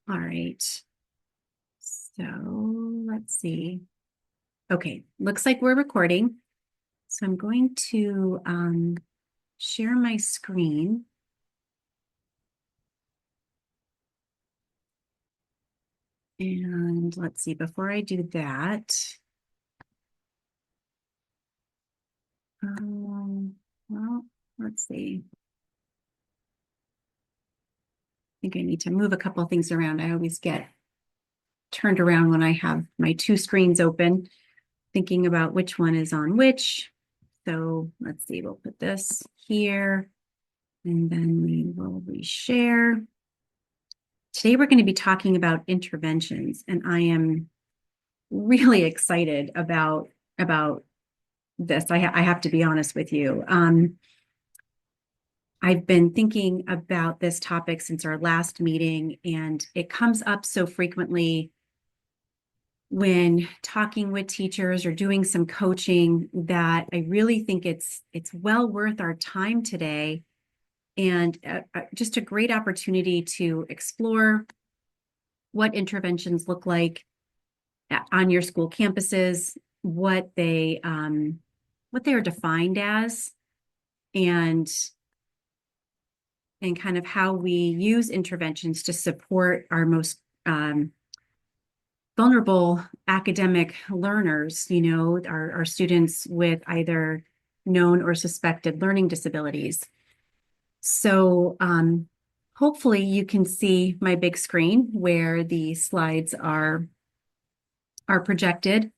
All right. So let's see. Okay, looks like we're recording. So I'm going to share my screen. And let's see, before I do that, well, let's see. I think I need to move a couple of things around. I always get turned around when I have my two screens open, thinking about which one is on which. So let's see, we'll put this here and then we will reshare. Today we're going to be talking about interventions, and I am really excited about this. I have to be honest with you. I've been thinking about this topic since our last meeting, and it comes up so frequently when talking with teachers or doing some coaching that I really think it's well worth our time today, and just a great opportunity to explore what interventions look like on your school campuses, what they are defined as, and kind of how we use interventions to support our most vulnerable academic learners, our students with either known or suspected learning disabilities. So hopefully you can see my big screen where the slides are projected.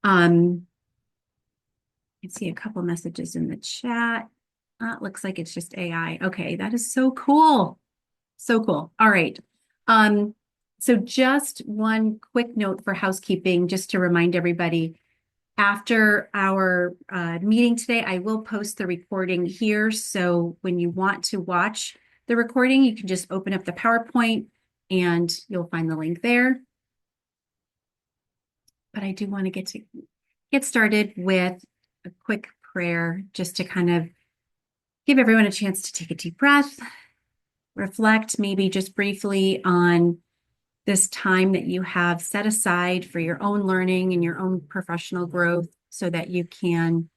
I can see a couple messages in the chat. It looks like it's just AI. Okay, that is so cool. So cool. All right. So just one quick note for housekeeping, just to remind everybody, after our meeting today, I will post the recording here. So when you want to watch the recording, you can just open up the PowerPoint and you'll find the link there. But I do want to get started with a quick prayer just to kind of give everyone a chance to take a deep breath, reflect maybe just briefly on this time that you have set aside for your own learning and your own professional growth so that you can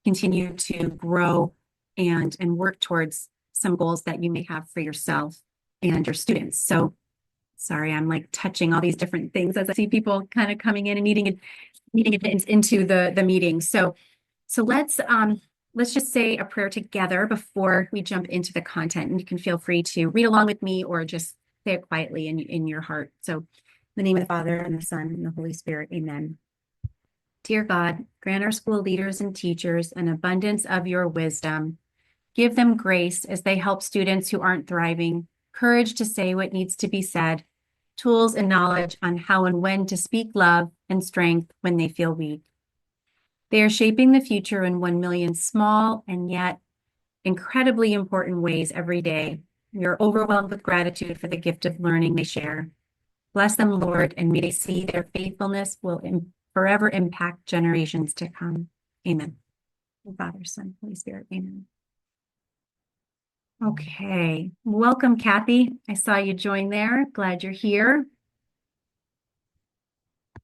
continue to grow and work towards some goals that you may have for yourself and your students. So sorry, I'm like touching all these different things as I see people kind of coming in and needing it into the meeting. So let's just say a prayer together before we jump into the content. And you can feel free to read along with me or just say it quietly in your heart. So in the name of the Father and the Son and the Holy Spirit, amen. Dear God, grant our school leaders and teachers an abundance of your wisdom. Give them grace as they help students who aren't thriving, courage to say what needs to be said, tools and knowledge on how and when to speak love and strength when they feel weak. They are shaping the future in 1 million small and yet incredibly important ways every day. We are overwhelmed with gratitude for the gift of learning they share. Bless them, Lord, and may they see their faithfulness will forever impact generations to come. Amen. Father, Son, Holy Spirit, amen. Okay, welcome, Kathy. I saw you join there. Glad you're here.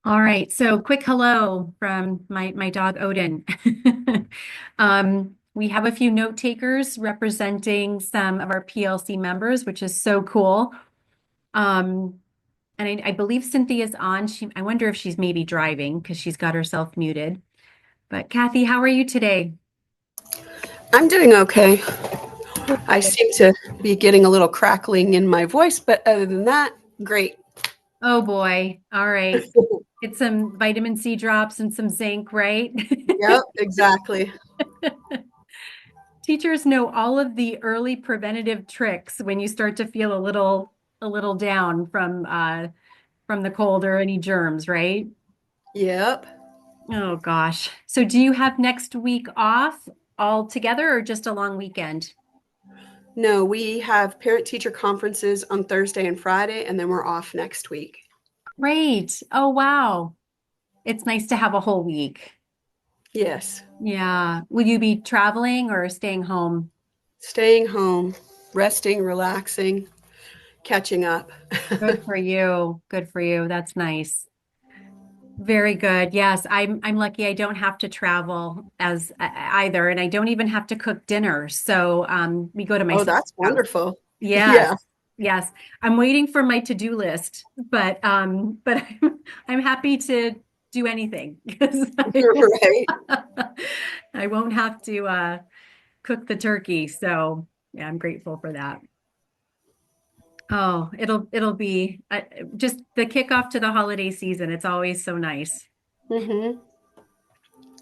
All right, so quick hello from my dog Odin. We have a few note takers representing some of our PLC members, which is so cool. And I believe Cynthia's on. I wonder if she's maybe driving because she's got herself muted. But Kathy, how are you today? I'm doing okay. I seem to be getting a little crackling in my voice, but other than that, great. Oh boy. All right. Get some vitamin C drops and some zinc, right? Yep, exactly. Teachers know all of the early preventative tricks when you start to feel a little down from the cold or any germs, right? Yep. Oh gosh. So do you have next week off altogether or just a long weekend? No, we have parent teacher conferences on Thursday and Friday, and then we're off next week. Great. Oh wow. It's nice to have a whole week. Yes. Yeah. Will you be traveling or staying home? Staying home, resting, relaxing, catching up. Good for you. Good for you. That's nice. Very good. Yes, I'm lucky I don't have to travel as either, and I don't even have to cook dinner. So we go to my Oh, sister's that's house. wonderful. Yes. Yeah. Yes. I'm waiting for my to-do list, but I'm happy to do anything because Right. I won't have to cook the turkey. So yeah, I'm grateful for that. Oh, it'll be just the kickoff to the holiday season. It's always so nice. Hmm.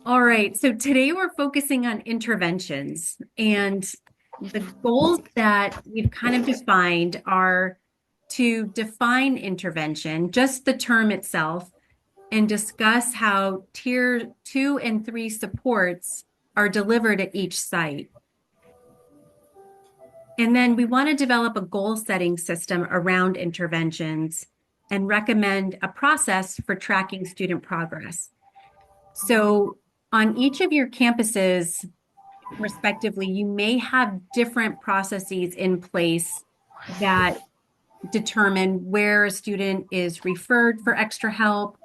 All right, so today we're focusing on interventions, and the goals that we've kind of defined are to define intervention, just the term itself, and discuss how tier 2 and 3 supports are delivered at each site. And then we want to develop a goal setting system around interventions and recommend a process for tracking student progress. So on each of your campuses, respectively, you may have different processes in place that determine where a student is referred for extra help,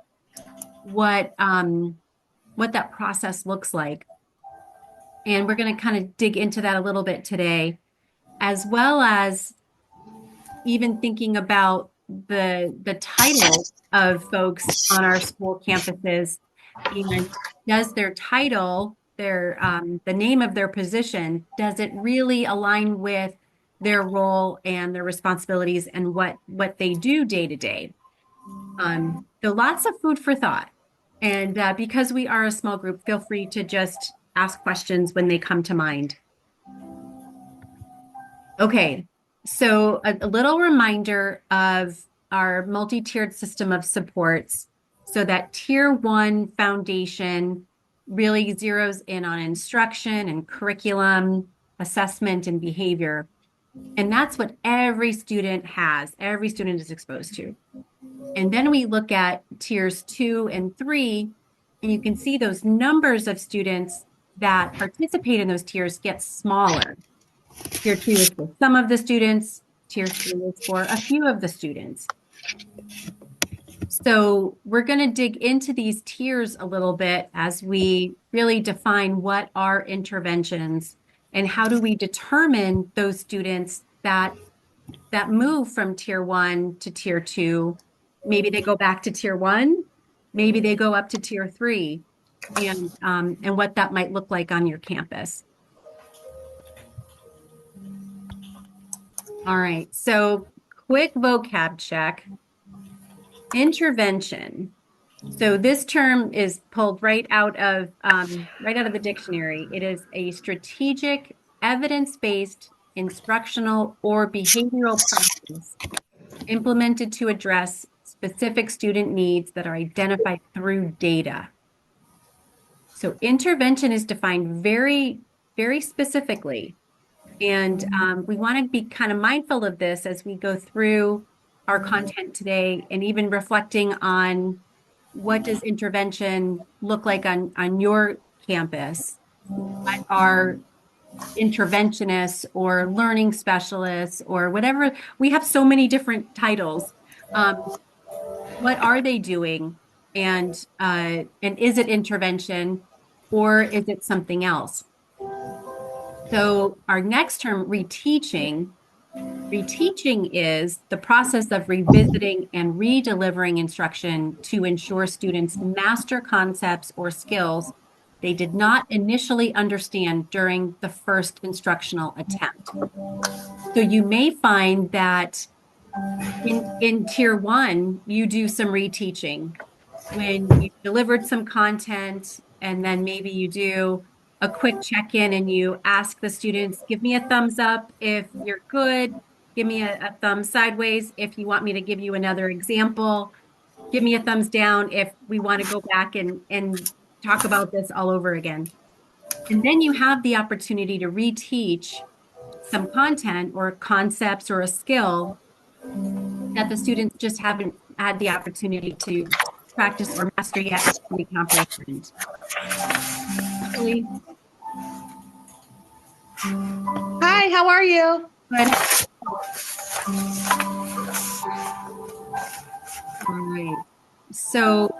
what that process looks like. And we're going to kind of dig into that a little bit today, as well as even thinking about the title of folks on our school campuses, and does their title, the name of their position, does it really align with their role and their responsibilities and what they do day to day? So lots of food for thought. And because we are a small group, feel free to just ask questions when they come to mind. Okay, so a little reminder of our multi-tiered system of supports. So that tier 1 foundation really zeroes in on instruction and curriculum, assessment, and behavior. And that's what every student has, every student is exposed to. And then we look at tiers 2 and 3, and you can see those numbers of students that participate in those tiers get smaller. Tier 2 is for some of the students. Tier 3 is for a few of the students. So we're going to dig into these tiers a little bit as we really define what are interventions and how do we determine those students that move from tier 1 to tier 2. Maybe they go back to tier 1, maybe they go up to tier 3, and what that might look like on your campus. All right, so quick vocab check. Intervention. So this term is pulled right out of the dictionary. It is a strategic, evidence-based, instructional, or behavioral practice implemented to address specific student needs that are identified through data. So intervention is defined very, very specifically. And we want to be kind of mindful of this as we go through our content today and even reflecting on what does intervention look like on your campus? What are interventionists or learning specialists or whatever? We have so many different titles. What are they doing? And is it intervention or is it something else? So our next term, reteaching. Reteaching is the process of revisiting and redelivering instruction to ensure students master concepts or skills they did not initially understand during the first instructional attempt. So you may find that in tier 1, you do some reteaching when you delivered some content, and then maybe you do a quick check-in and you ask the students, give me a thumbs up if you're good, give me a thumb sideways if you want me to give you another example, give me a thumbs down if we want to go back and talk about this all over again. And then you have the opportunity to reteach some content or concepts or a skill that the students just haven't had the opportunity to practice or master yet or comprehend. Really Hi, how are you? good. So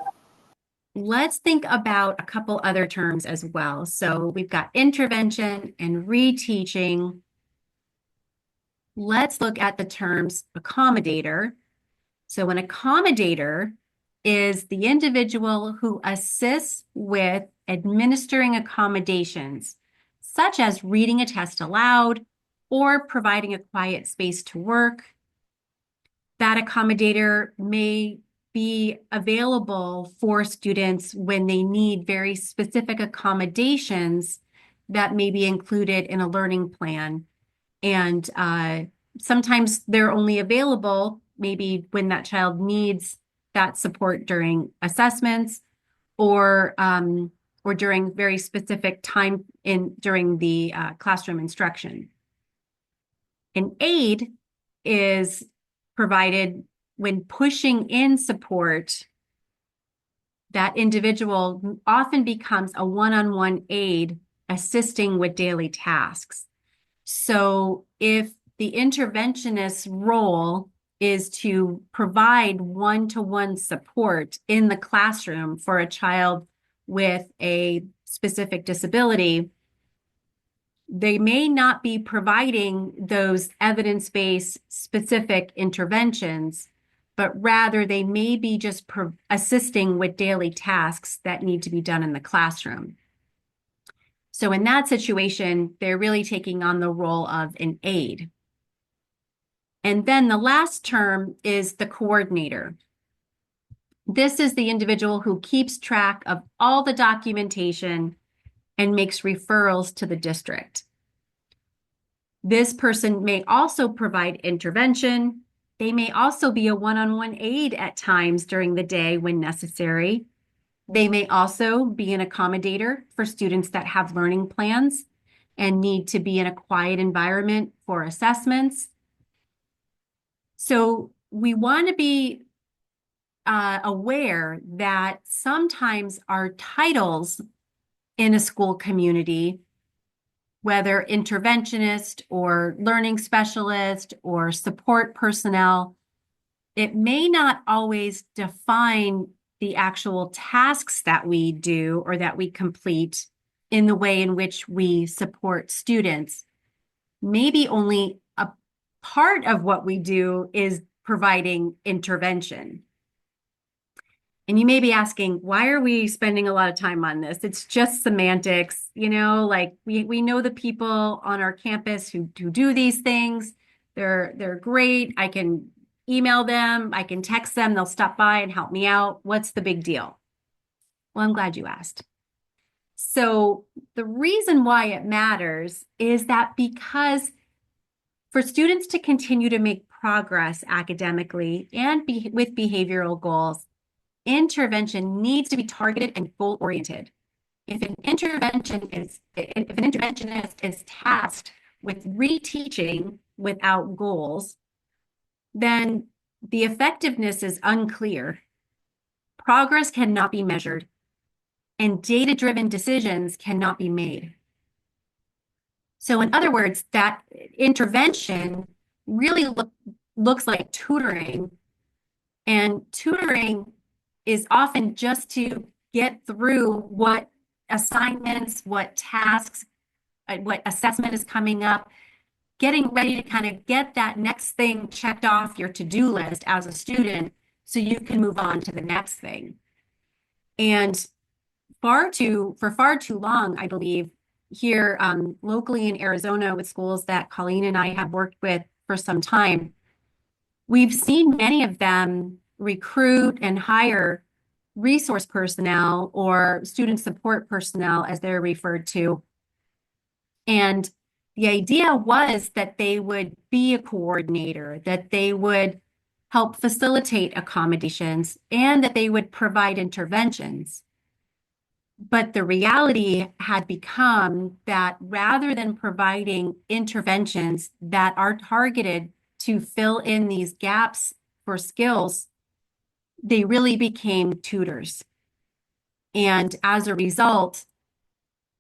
let's think about a couple other terms as well. So we've got intervention and reteaching. Let's look at the terms accommodator. So an accommodator is the individual who assists with administering accommodations, such as reading a test aloud or providing a quiet space to work. That accommodator may be available for students when they need very specific accommodations that may be included in a learning plan. And sometimes they're only available maybe when that child needs that support during assessments or during very specific time during the classroom instruction. An aid is provided when pushing in support. That individual often becomes a one-on-one aid assisting with daily tasks. So if the interventionist role is to provide one-to-one support in the classroom for a child with a specific disability, they may not be providing those evidence-based specific interventions, but rather they may be just assisting with daily tasks that need to be done in the classroom. So in that situation, they're really taking on the role of an aid. And then the last term is the coordinator. This is the individual who keeps track of all the documentation and makes referrals to the district. This person may also provide intervention. They may also be a one-on-one aid at times during the day when necessary. They may also be an accommodator for students that have learning plans and need to be in a quiet environment for assessments. So we want to be aware that sometimes our titles in a school community, whether interventionist or learning specialist or support personnel, it may not always define the actual tasks that we do or that we complete in the way in which we support students. Maybe only a part of what we do is providing intervention. And you may be asking, why are we spending a lot of time on this? It's just semantics, like we know the people on our campus who do these things. They're great. I can email them, I can text them, they'll stop by and help me out. What's the big deal? Well, I'm glad you asked. So the reason why it matters is that because for students to continue to make progress academically and with behavioral goals, intervention needs to be targeted and goal-oriented. If an interventionist is tasked with reteaching without goals, then the effectiveness is unclear. Progress cannot be measured, and data-driven decisions cannot be made. So in other words, that intervention really looks like tutoring, and tutoring is often just to get through what assignments, what tasks, what assessment is coming up, getting ready to kind of get that next thing checked off your to-do list as a student so you can move on to the next thing. And for far too long, I believe, here locally in Arizona with schools that Colleen and I have worked with for some time, we've seen many of them recruit and hire resource personnel or student support personnel, as they're referred to. And the idea was that they would be a coordinator, that they would help facilitate accommodations, and that they would provide interventions. But the reality had become that rather than providing interventions that are targeted to fill in these gaps for skills, they really became tutors. And as a result,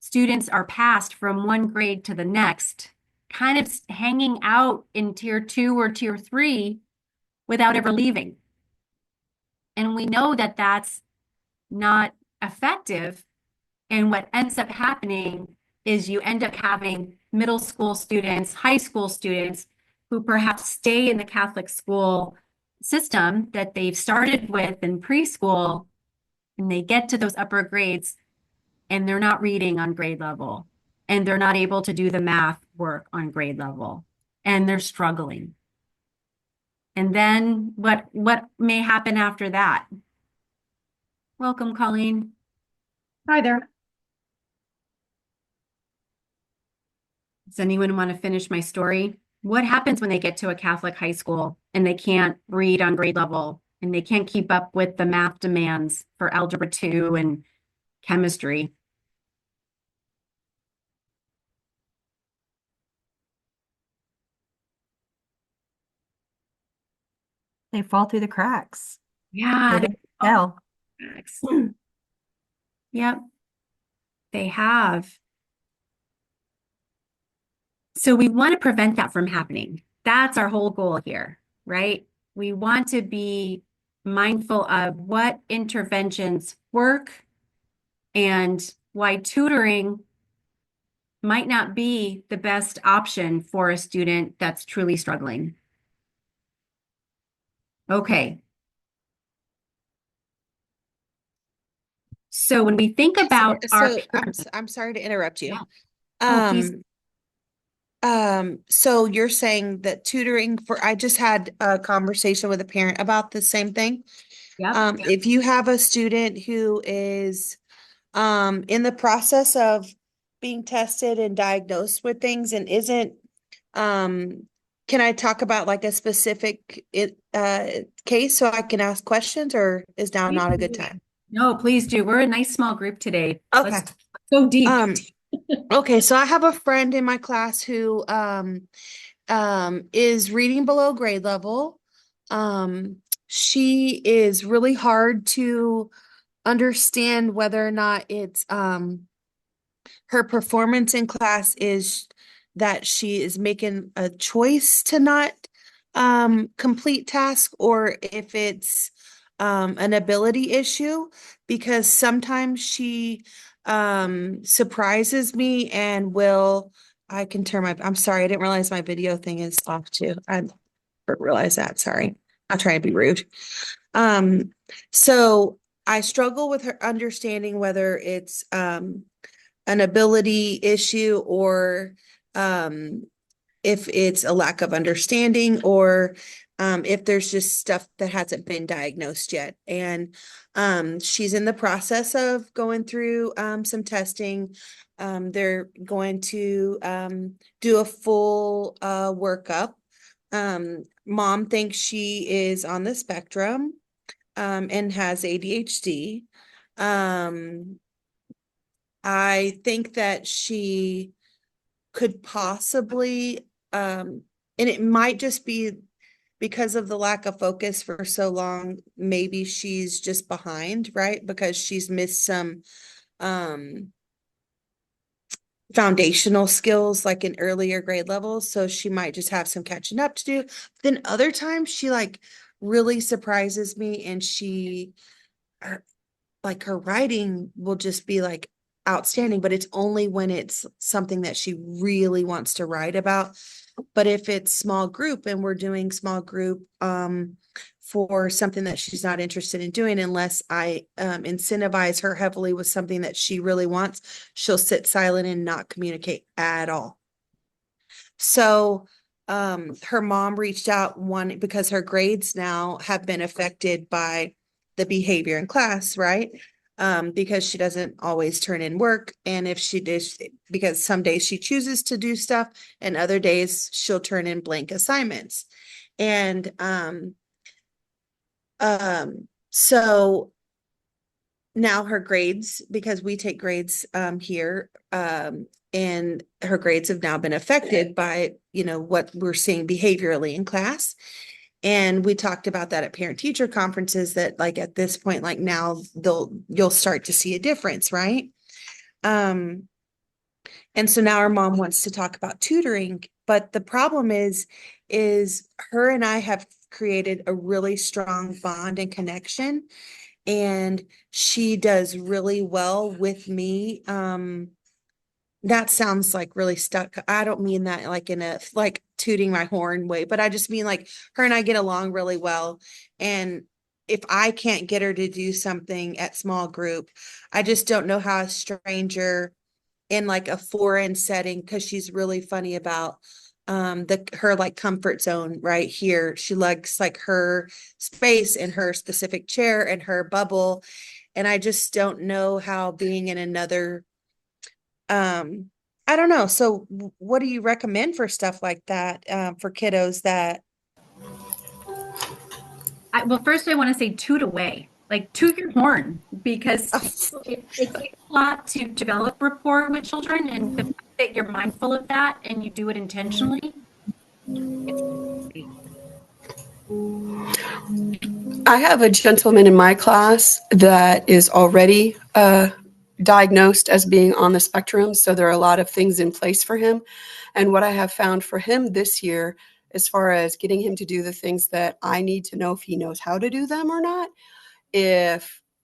students are passed from one grade to the next, kind of hanging out in tier 2 or tier 3 without ever leaving. And we know that that's not effective. And what ends up happening is you end up having middle school students, high school students who perhaps stay in the Catholic school system that they've started with in preschool, and they get to those upper grades and they're not reading on grade level, and they're not able to do the math work on grade level, and they're struggling. And then what may happen after that? Welcome, Colleen. Hi there. Does anyone want to finish my story? What happens when they get to a Catholic high school and they can't read on grade level and they can't keep up with the math demands for Algebra 2 and chemistry? They fall through the cracks. Yeah, They fell. Yep, they have. So we want to prevent that from happening. That's our whole goal here, right? We want to be mindful of what interventions work and why tutoring might not be the best option for a student that's truly struggling. Okay. So when we think about our I'm sorry to interrupt you. Yeah. Oh, please. So you're saying that tutoring I just had a conversation with a parent about the same thing. Yep. If you have a student who is in the process of being tested and diagnosed with things and isn't, can I talk about like a specific case so I can ask questions, or is now not a good time? No, please do. We're a nice small group today. Okay. Let's go deep. Okay, so I have a friend in my class who is reading below grade level. She is really hard to understand whether or not it's her performance in class is that she is making a choice to not complete task, or if it's an ability issue, because sometimes she surprises me and I'm sorry, I didn't realize my video thing is off too. I didn't realize that. Sorry. I'll try to be rude. So I struggle with her understanding whether it's an ability issue, or if it's a lack of understanding, or if there's just stuff that hasn't been diagnosed yet. And she's in the process of going through some testing. They're going to do a full workup. Mom thinks she is on the spectrum and has ADHD. I think that she could possibly, and it might just be because of the lack of focus for so long, maybe she's just behind, right? Because she's missed some foundational skills like in earlier grade levels. So she might just have some catching up to do. Then other times she like really surprises me, and her writing will just be like outstanding, but it's only when it's something that she really wants to write about. But if it's small group and we're doing small group for something that she's not interested in doing, unless I incentivize her heavily with something that she really wants, she'll sit silent and not communicate at all. So her mom reached out because her grades now have been affected by the behavior in class, right? Because she doesn't always turn in work. And if she does, because some days she chooses to do stuff and other days she'll turn in blank assignments. And so now her grades, because we take grades here, and her grades have now been affected by, what we're seeing behaviorally in class. And we talked about that at parent teacher conferences, that like at this point, like now you'll start to see a difference, right? And so now our mom wants to talk about tutoring, but the problem is her and I have created a really strong bond and connection. And she does really well with me. That sounds like really stuck. I don't mean that like in a like tooting my horn way, but I just mean like her and I get along really well. And if I can't get her to do something at small group, I just don't know how a stranger in like a foreign setting, because she's really funny about her like comfort zone right here. She likes like her space and her specific chair and her bubble. And I just don't know how being in another I don't know. So what do you recommend for stuff like that for kiddos that Well, first I want to say toot away, like toot your horn, because it takes a lot to develop rapport with children, and the fact that you're mindful of that and you do it intentionally, it's great. I have a gentleman in my class that is already diagnosed as being on the spectrum. So there are a lot of things in place for him. And what I have found for him this year, as far as getting him to do the things that I need to know if he knows how to do them or not,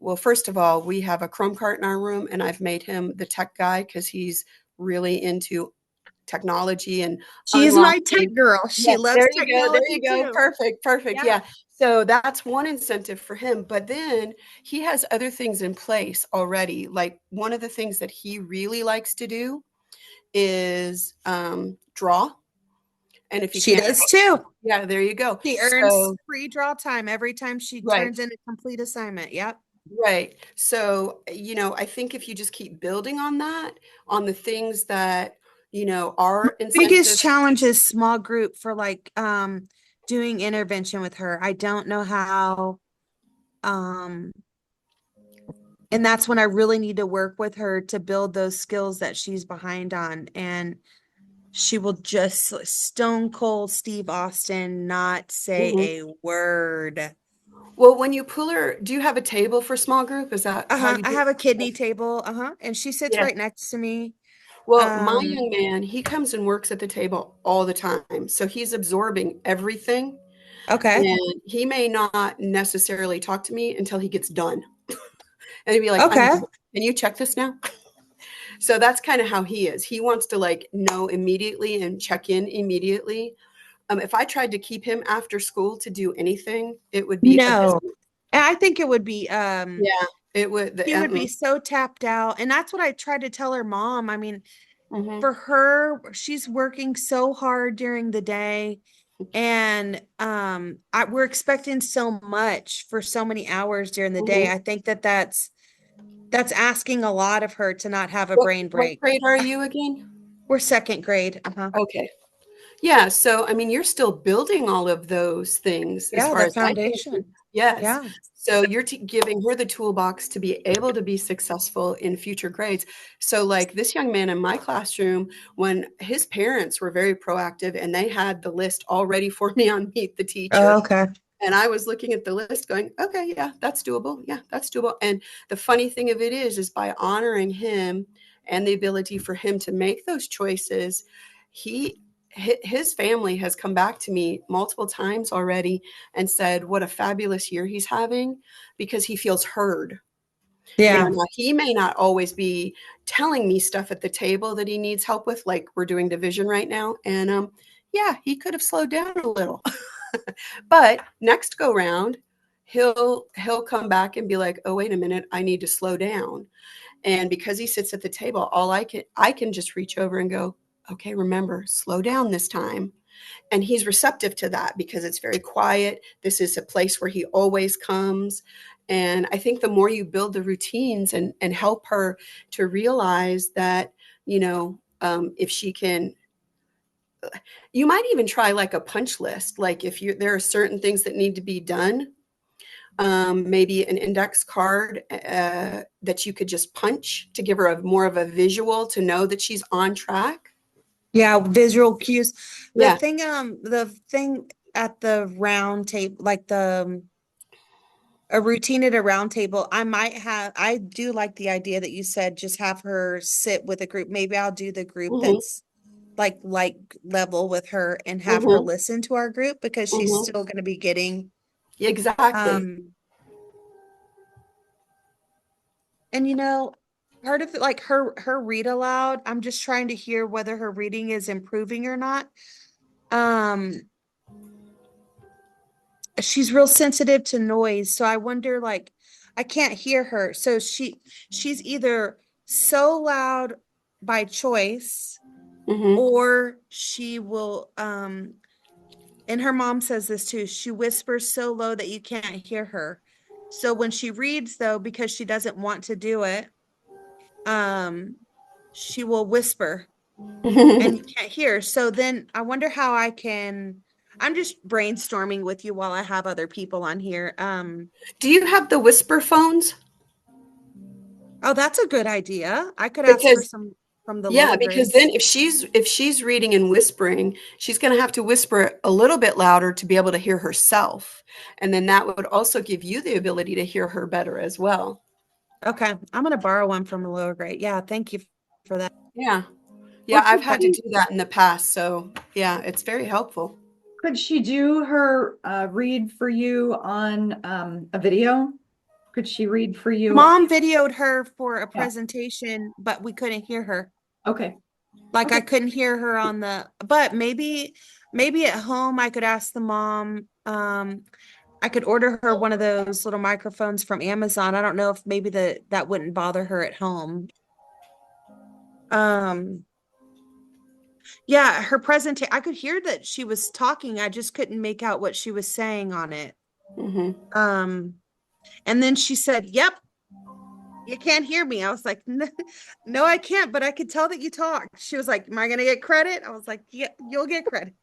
well, first of all, we have a Chrome cart in our room, and I've made him the tech guy because he's really into technology and she's my tech unlocking. girl. She Yes, loves there you go. There technology you go. too. Perfect. Perfect. Yeah. Yeah. So that's one incentive for him. But then he has other things in place already. Like one of the things that he really likes to do is draw. And if you She can't, does too. yeah, there you go. She earns So, free draw time every time she right. turns in a complete assignment. Yep. Right. So, I think if you just keep building on that, on the things that, are Biggest incentives. challenge is small group for like doing intervention with her. I don't know how um and that's when I really need to work with her to build those skills that she's behind on. And she will just stone cold Steve Austin, not say Mhm. a word. Well, when you pull her, do you have a table for small group? Is that how you I do have a it? kidney table. And she sits Yeah. right next to me. Well, my Um, young man, he comes and works at the table all the time. So he's absorbing everything. okay. And he may not necessarily talk to me until he gets done. And he'd be like, Okay. can you check this now? So that's kind of how he is. He wants to like know immediately and check in immediately. If I tried to keep him after school to do anything, it would be No. abysmal. And I think it would be Yeah, it would. he would be so tapped out. And that's what I tried to tell her mom. I mean, Mhm. for her, she's working so hard during the day. And we're expecting so much for so many hours during the day. Mhm. I think that's asking a lot of her to not have a What brain what break. grade are you again? We're second grade. Uh-huh. Okay. Yeah, so I mean, you're still building all of those things as Yeah, far the as I'm concerned. foundation. Yes. Yeah. So you're giving her the toolbox to be able to be successful in future grades. So, like this young man in my classroom, when his parents were very proactive and they had the list all ready for me on Meet the Teacher, Oh, okay. and I was looking at the list going, okay, yeah, that's doable. Yeah, that's doable. And the funny thing of it is by honoring him and the ability for him to make those choices, his family has come back to me multiple times already and said what a fabulous year he's having because he feels heard. Yeah. Now he may not always be telling me stuff at the table that he needs help with, like we're doing division right now. And yeah, he could have slowed down a little. But next go round, he'll come back and be like, "Oh, wait a minute, I need to slow down." And because he sits at the table, all I can just reach over and go, "Okay, remember, slow down this time." And he's receptive to that because it's very quiet. This is a place where he always comes. And I think the more you build the routines and help her to realize that, if she can, you might even try like a punch list. Like if there are certain things that need to be done, maybe an index card that you could just punch to give her more of a visual to know that she's on track. Yeah, visual cues. Yeah. The thing at the round table, like a routine at a round table, I do like the idea that you said, just have her sit with a group. Maybe I'll do the group Mhm. that's like level with her and have her Mhm. listen to our group because she's Mhm. still going to be getting Exactly. and part of it, like her read aloud, I'm just trying to hear whether her reading is improving or not. She's real sensitive to noise, so I wonder, like, I can't hear her. So she's either so loud by choice, Mhm. or she will and her mom says this too, she whispers so low that you can't hear her. So when she reads, though, because she doesn't want to do it, she will whisper and you can't hear. So then I wonder how I'm just brainstorming with you while I have other people on here. Do you have the whisper phones? Oh, that's a good idea. I could ask for Because some from the yeah, lower because then grades. if she's reading and whispering, she's going to have to whisper a little bit louder to be able to hear herself. And then that would also give you the ability to hear her better as well. Okay, I'm gonna borrow one from a lower grade. Yeah, thank you for that. Yeah. Yeah, Well, I've could had to she, do that in the past. So, yeah, it's very helpful. could she do her read for you on a video? Could she read for you? Mom videoed her for a Yeah. presentation, but we couldn't hear her. Okay. Like I Okay. couldn't hear her on but maybe at home I could ask the mom. I could order her one of those little microphones from Amazon. I don't know if maybe that wouldn't bother her at home. Um, yeah, her presentation, I could hear that she was talking. I just couldn't make out what she was saying on it. Hmm. Um, and then she said, "Yep, you can't hear me." I was like, "No, I can't, but I could tell that you talked." She was like, "Am I gonna get credit?" I was like, "Yeah, you'll get credit."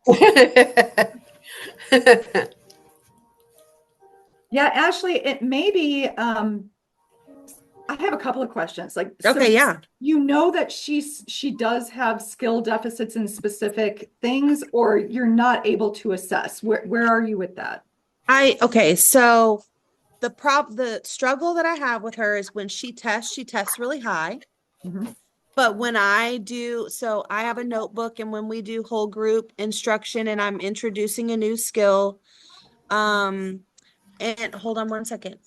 Yeah, Ashley, it may be, I have a couple of questions. Like, so Okay, yeah. you know that she does have skill deficits in specific things, or you're not able to assess. Where are you with that? Okay, so the struggle that I have with her is when she tests really high. Mhm. But when I do, so I have a notebook, and when we do whole group instruction and I'm introducing a new skill, um, and hold on one second.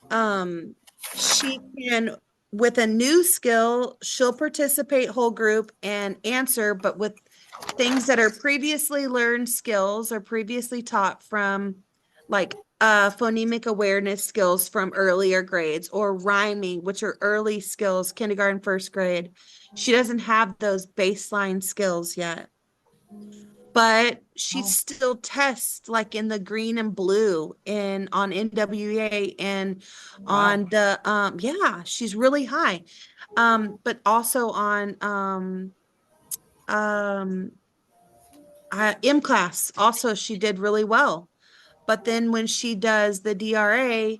Um, she can, with a new skill, she'll participate whole group and answer, but with things that are previously learned skills or previously taught from like phonemic awareness skills from earlier grades, or rhyming, which are early skills, kindergarten, first grade. She doesn't have those baseline skills yet, but she Oh, still tests like in the green and blue and on NWEA and wow. on the yeah, she's really high. But also on um M class also she did really well. But then when she does the DRA,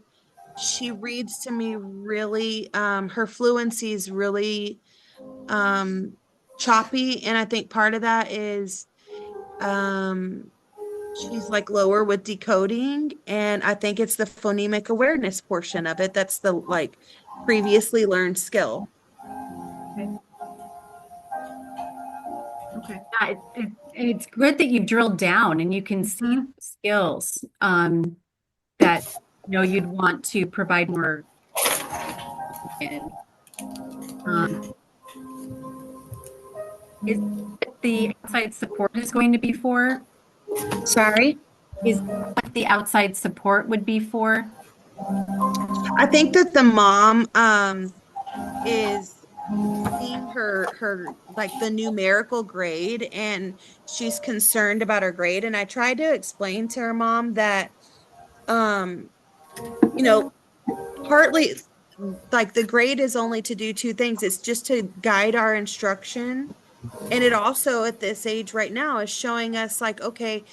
she reads to me really her fluency is really um choppy, and I think part of that is um she's like lower with decoding, and I think it's the phonemic awareness portion of it that's the like previously learned skill. Okay. Okay. Yeah, it's good that you've drilled down and you can see Mhm. the skills that you'd want to provide more in. Um, is what the outside support is going to be for? Sorry. Is what the outside support would be for? I think that the mom is seeing her like the numerical grade, and she's concerned about her grade, and I tried to explain to her mom that um you know partly like the grade is only to do two things. It's just to guide our instruction. And it also at this age right now is showing us like, okay,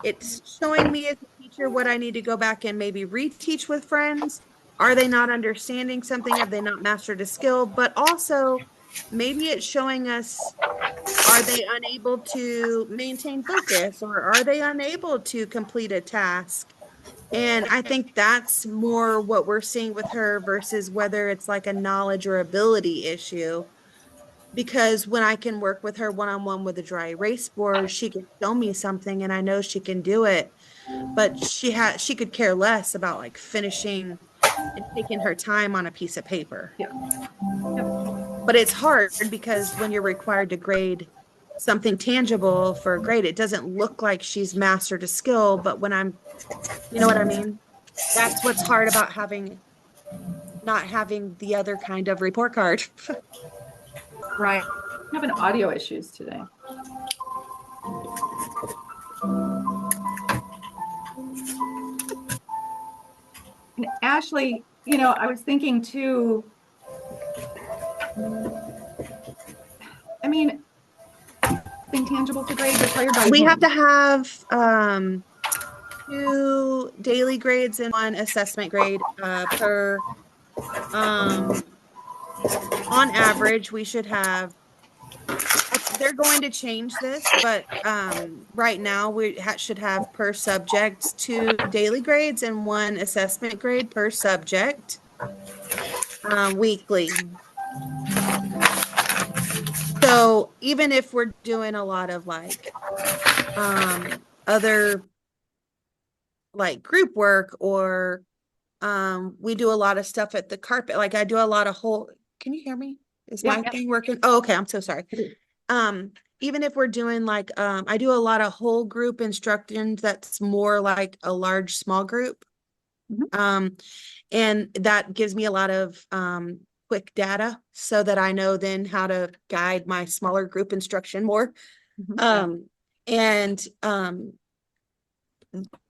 it's showing me as a teacher what I need to go back and maybe reteach with friends. Are they not understanding something? Have they not mastered a skill? But also maybe it's showing us, are they unable to maintain focus, or are they unable to complete a task? And I think that's more what we're seeing with her versus whether it's like a knowledge or ability issue. because when I can work with her one-on-one with a dry erase board, she can show me something and I know she can do it. But she could care less about like finishing and taking her time on a piece of paper. Yeah. Yep. But it's hard because when you're required to grade something tangible for a grade, it doesn't look like she's mastered a skill. But when you know what I mean? That's what's hard about not having the other kind of report card. Right. Having audio issues today. And Ashley, I was thinking too, I mean, thing tangible to grade required by We whom? have to have 2 daily grades and 1 assessment grade per on average we should have. They're going to change this, but right now we should have per subject 2 daily grades and 1 assessment grade per subject weekly. So even if we're doing a lot of like other like group work, or we do a lot of stuff at the carpet, like I do a lot of can you hear me? Is Yeah. my thing working? Oh, okay, I'm so sorry. Even if we're doing like I do a lot of whole group instructions that's more like a large small group. And that gives me a lot of quick data so that I know then how to guide my smaller group instruction more. And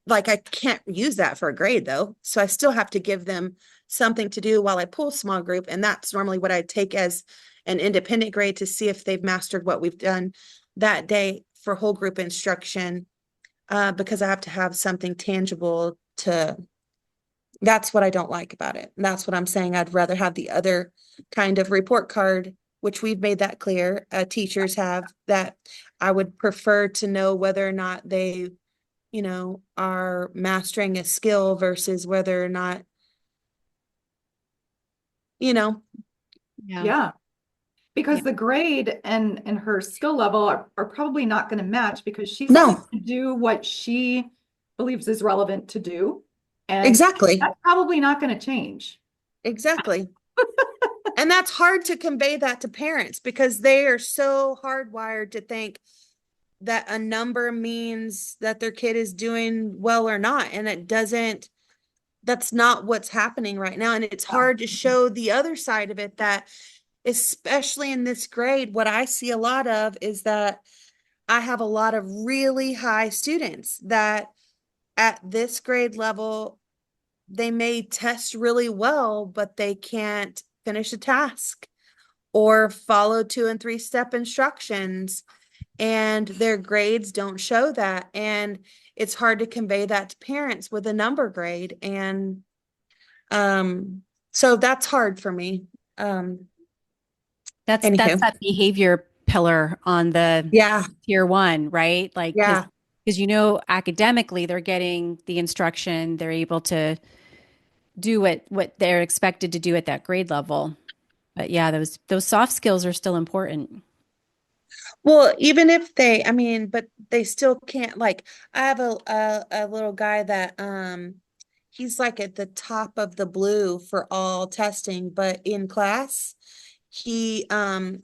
like I can't use that for a grade though. So I still have to give them something to do while I pull small group. And that's normally what I take as an independent grade to see if they've mastered what we've done that day for whole group instruction. Because I have to have something tangible that's what I don't like about it. And that's what I'm saying. I'd rather have the other kind of report card, which we've made that clear. Teachers have that. I would prefer to know whether or not they, are mastering a skill versus whether or not, Yeah. Because the grade and her skill level are probably not going to match because she's No. going to do what she believes is relevant to do. And Exactly. that's probably not going to change. Exactly. And that's hard to convey that to parents because they are so hardwired to think that a number means that their kid is doing well or not. And that's not what's happening right now. And it's hard to show the other side of it, that especially in this grade, what I see a lot of is that I have a lot of really high students that at this grade level, they may test really well, but they can't finish a task or follow 2 and 3 step instructions, and their grades don't show that. And it's hard to convey that to parents with a number grade. And so that's hard for me. That's Anywho. that behavior pillar on the Yeah. tier 1, right? Like, Yeah. because academically they're getting the instruction, they're able to do what they're expected to do at that grade level. But yeah, those soft skills are still important. Well, even if but they still can't, like, I have a little guy that he's like at the top of the blue for all testing, but in class he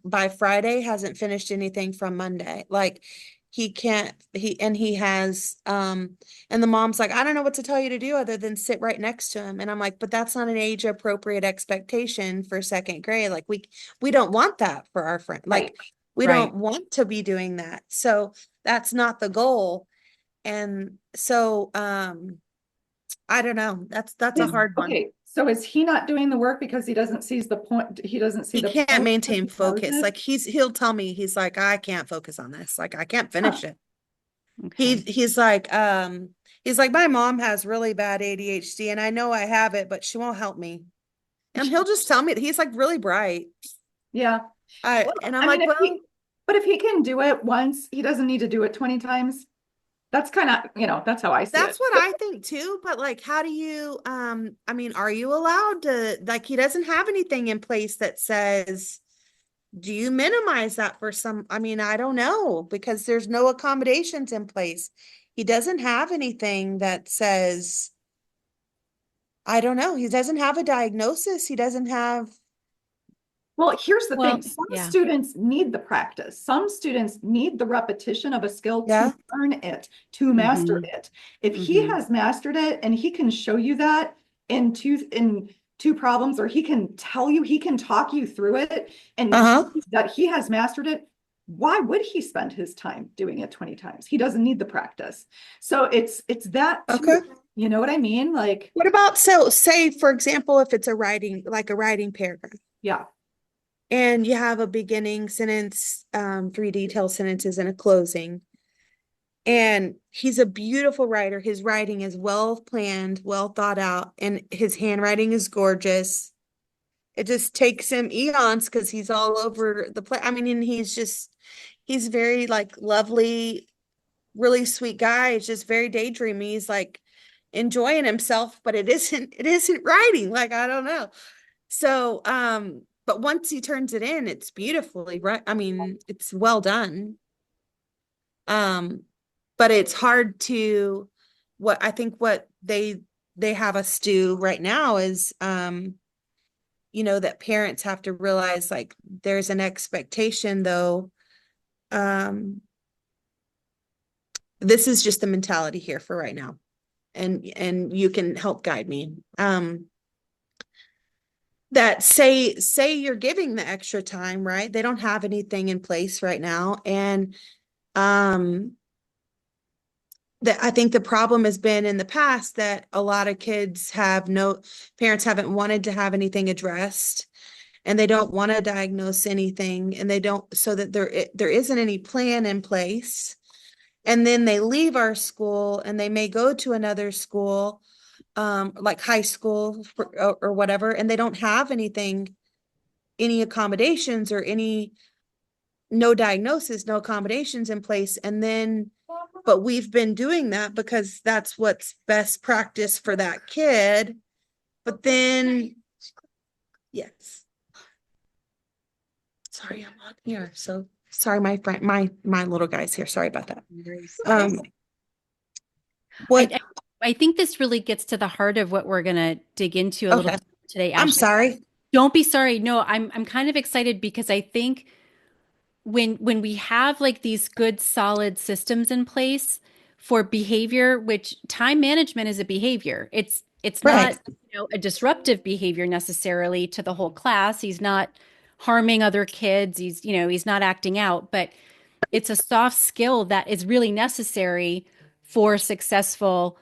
by Friday hasn't finished anything from Monday. Like he can't he has and the mom's like, I don't know what to tell you to do other than sit right next to him. And I'm like, but that's not an age appropriate expectation for 2nd grade. Like we don't want that for our friend. Like we Right. don't want to be doing that. So that's not the goal. And so I don't know. That's a hard one. Okay, so is he not doing the work because he doesn't see the point? He doesn't see He the can't point maintain because he knows focus. it? Like he'll tell me, he's like, I can't focus on this. Like I can't finish it. Okay. He's like, my mom has really bad ADHD and I know I have it, but she won't help me. And he'll just tell me that he's like really bright. Yeah. And I'm I mean, like, well, but if he can do it once, he doesn't need to do it 20 times. That's kind of, that's how I see that's it. what I think too. But like, how do you, are you allowed to, like, he doesn't have anything in place that says do you minimize that for some? I mean, I don't know, because there's no accommodations in place. He doesn't have anything that says, I don't know. He doesn't have a diagnosis. He doesn't have, Well, here's the Well, thing. Some yeah. students need the practice. Some students need the repetition of a skill Yeah. to learn it, to master Mhm. it. If he Mhm. has mastered it and he can show you that in two problems, or he can tell you, he can talk you through it and show uh-huh. you that he has mastered it, why would he spend his time doing it 20 times? He doesn't need the practice. So it's that Okay. too. You know what I mean? Like, What about, so say, for example, if it's a writing, like a writing paragraph, yeah. and you have a beginning sentence, three detailed sentences, and a closing. And he's a beautiful writer. His writing is well planned, well thought out, and his handwriting is gorgeous. It just takes him eons because he's all over the place. I mean, and he's very like lovely, really sweet guy. It's just very daydreamy. He's like enjoying himself, but it isn't writing. Like, I don't know. So, but once he turns it in, it's beautifully right. I mean, it's well done. Um, but it's hard to, what I think what they have us do right now is, that parents have to realize, like, there's an expectation though. Um, this is just the mentality here for right now. And you can help guide me. That say you're giving the extra time, right? They don't have anything in place right now. And um that I think the problem has been in the past that a lot of kids have no parents haven't wanted to have anything addressed, and they don't want to diagnose anything, and they don't, so that there isn't any plan in place. And then they leave our school and they may go to another school, like high school or whatever, and they don't have any accommodations or any no diagnosis, no accommodations in place. And then, but we've been doing that because that's what's best practice for that kid. But then, yes. Sorry, I'm on here. So sorry, my friend, my little guy's here. Sorry about that. Um, what? I think this really gets to the heart of what we're going to dig into a little Okay. bit today, I'm Ashley. sorry. Don't be sorry. No, I'm kind of excited because I think when we have like these good solid systems in place for behavior, which time management is a behavior. It's Right. not, a disruptive behavior necessarily to the whole class. He's not harming other kids. He's not acting out, but it's a soft skill that is really necessary for successful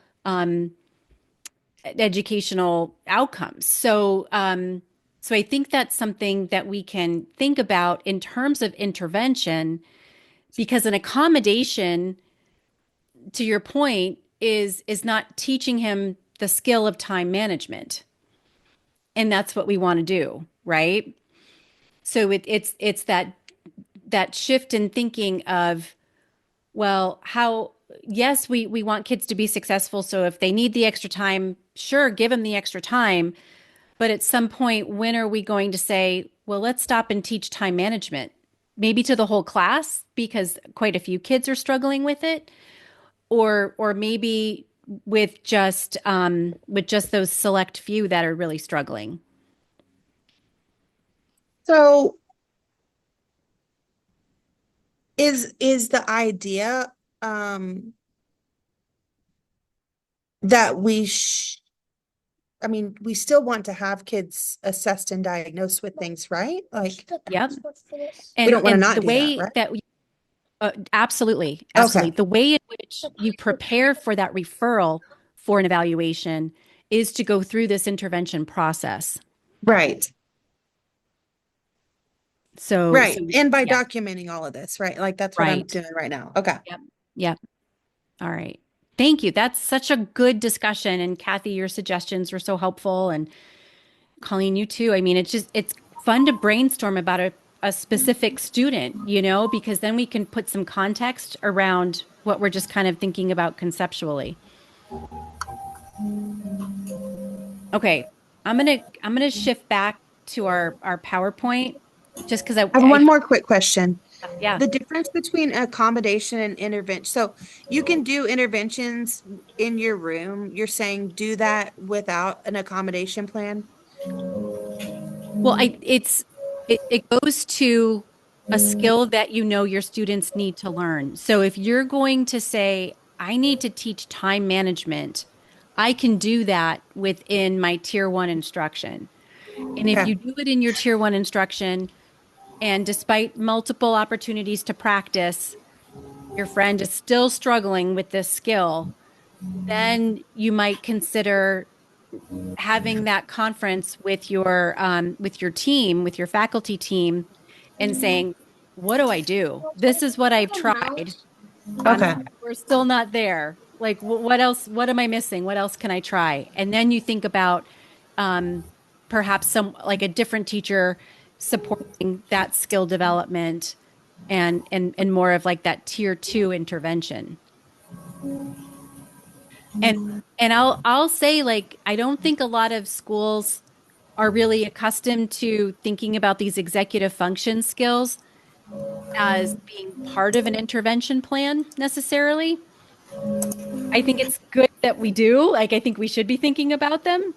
educational outcomes. So I think that's something that we can think about in terms of intervention, because an accommodation, to your point, is not teaching him the skill of time management. And that's what we want to do, right? So it's that shift in thinking of, well, how, yes, we want kids to be successful. So if they need the extra time, sure, give them the extra time. But at some point, when are we going to say, well, let's stop and teach time management? Maybe to the whole class because quite a few kids are struggling with it, or maybe with just those select few that are really struggling. So is the idea, that I mean, we still want to have kids assessed and diagnosed with things, right? Like, Yep. we And don't want to and not the do that, way right? that absolutely, Okay. absolutely. The way in which you prepare for that referral for an evaluation is to go through this intervention process. Right. So, Right. And by yeah, documenting all of this, right? Like, that's what I'm right. doing right now. Okay. Yep. Yep. All right. Thank you. That's such a good discussion. And Kathy, your suggestions were so helpful. And Colleen, you too. I mean, it's fun to brainstorm about a specific student, because then we can put some context around what we're just kind of thinking about conceptually. Okay. I'm gonna shift back to our PowerPoint just because I have one more quick question. yeah. The difference between accommodation and intervention. So you can do interventions in your room. You're saying do that without an accommodation plan? Well, it goes to a skill that you know your students need to learn. So if you're going to say, I need to teach time management, I can do that within my tier one instruction. And if Okay. you do it in your tier one instruction, and despite multiple opportunities to practice, your friend is still struggling with this skill, then you might consider having that conference with your team, with your faculty team, and saying, "What do I do? This is what I've tried. Okay. We're still not there. Like, what else? What am I missing? What else can I try?" And then you think about um, perhaps some like a different teacher supporting that skill development and more of like that tier two intervention. And and I'll say like I don't think a lot of schools are really accustomed to thinking about these executive function skills as being part of an intervention plan necessarily. I think it's good that we do. Like I think we should be thinking about them.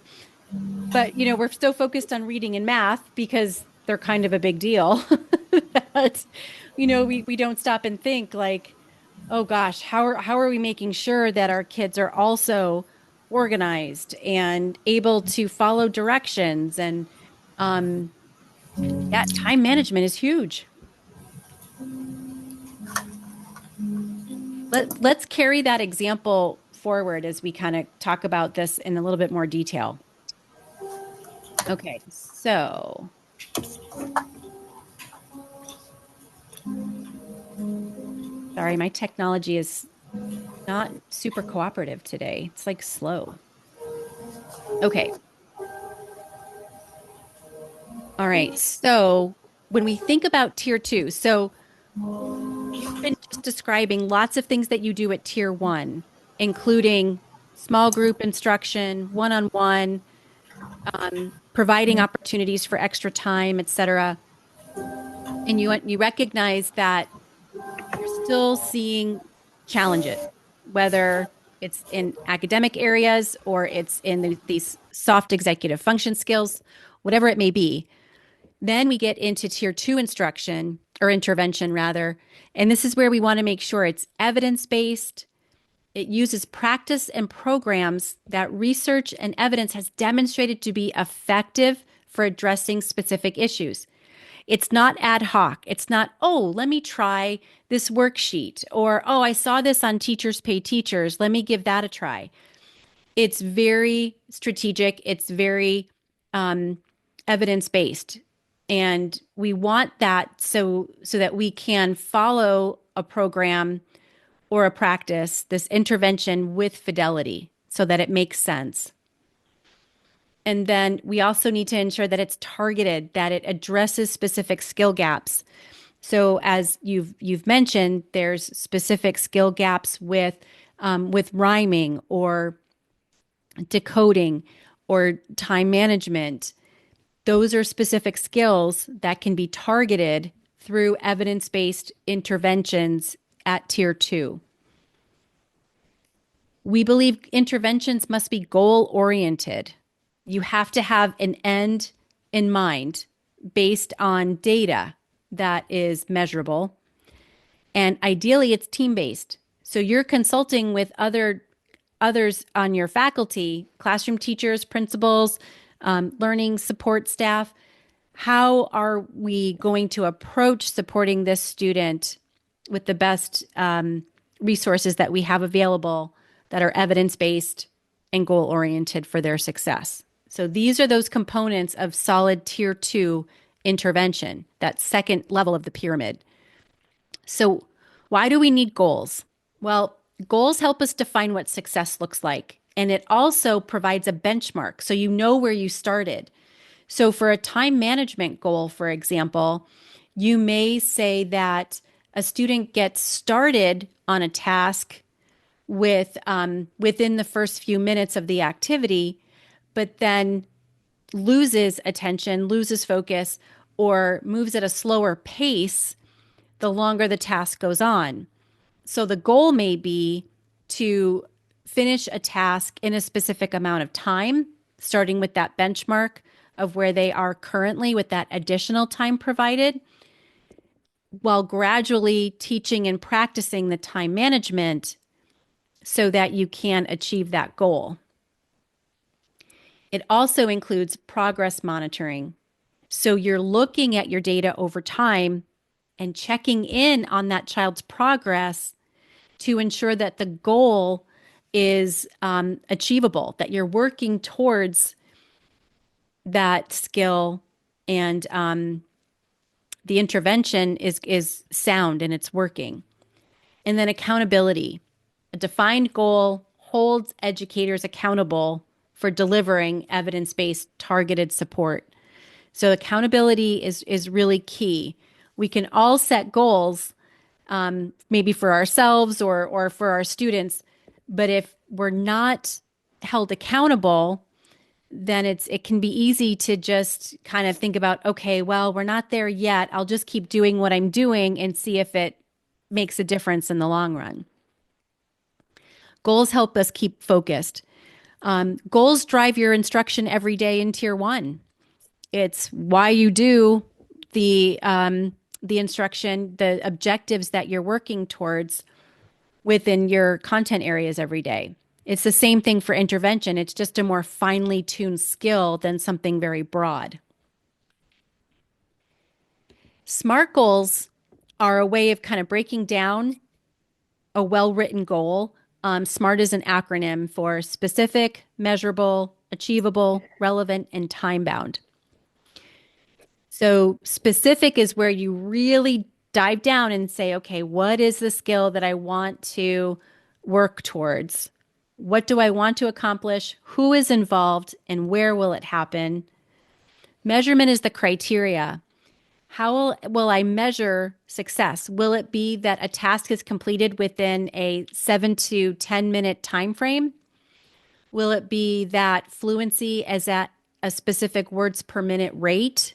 But we're so focused on reading and math because they're kind of a big deal that we don't stop and think like, oh gosh, how are we making sure that our kids are also organized and able to follow directions and um yeah, time management is huge. Let's carry that example forward as we kind of talk about this in a little bit more detail. Okay, so sorry, my technology is not super cooperative today. It's like slow. Okay. All right. So when we think about tier two, so you've been just describing lots of things that you do at tier one, including small group instruction, one-on-one, providing opportunities for extra time, et cetera. And you recognize that you're still seeing challenges, whether it's in academic areas or it's in these soft executive function skills, whatever it may be. Then we get into tier two instruction or intervention rather. And this is where we want to make sure it's evidence-based. It uses practice and programs that research and evidence has demonstrated to be effective for addressing specific issues. It's not ad hoc. It's not, oh, let me try this worksheet, or, oh, I saw this on Teachers Pay Teachers. Let me give that a try. It's very strategic. It's very evidence-based. And we want that so that we can follow a program or a practice, this intervention with fidelity so that it makes sense. And then we also need to ensure that it's targeted, that it addresses specific skill gaps. So as you've mentioned, there's specific skill gaps with rhyming or decoding or time management. Those are specific skills that can be targeted through evidence-based interventions at tier two. We believe interventions must be goal-oriented. You have to have an end in mind based on data that is measurable. And ideally, it's team-based. So you're consulting with others on your faculty, classroom teachers, principals, learning support staff. How are we going to approach supporting this student with the best resources that we have available that are evidence-based and goal-oriented for their success? So these are those components of solid tier two intervention, that second level of the pyramid. So why do we need goals? Well, goals help us define what success looks like, and it also provides a benchmark so you know where you started. So for a time management goal, for example, you may say that a student gets started on a task within the first few minutes of the activity, but then loses attention, loses focus, or moves at a slower pace the longer the task goes on. So the goal may be to finish a task in a specific amount of time, starting with that benchmark of where they are currently with that additional time provided, while gradually teaching and practicing the time management so that you can achieve that goal. It also includes progress monitoring. So you're looking at your data over time and checking in on that child's progress to ensure that the goal is achievable, that you're working towards that skill, and the intervention is sound and it's working. And then accountability. A defined goal holds educators accountable for delivering evidence-based targeted support. So accountability is really key. We can all set goals, maybe for ourselves or for our students, but if we're not held accountable, then it can be easy to just kind of think about, okay, well, we're not there yet. I'll just keep doing what I'm doing and see if it makes a difference in the long run. Goals help us keep focused. Goals drive your instruction every day in Tier 1. It's why you do the instruction, the objectives that you're working towards within your content areas every day. It's the same thing for intervention. It's just a more finely tuned skill than something very broad. SMART goals are a way of kind of breaking down a well-written goal. SMART is an acronym for specific, measurable, achievable, relevant, and time-bound. So specific is where you really dive down and say, okay, what is the skill that I want to work towards? What do I want to accomplish? Who is involved and where will it happen? Measurement is the criteria. How will I measure success? Will it be that a task is completed within a 7 to 10 minute time frame? Will it be that fluency is at a specific words per minute rate?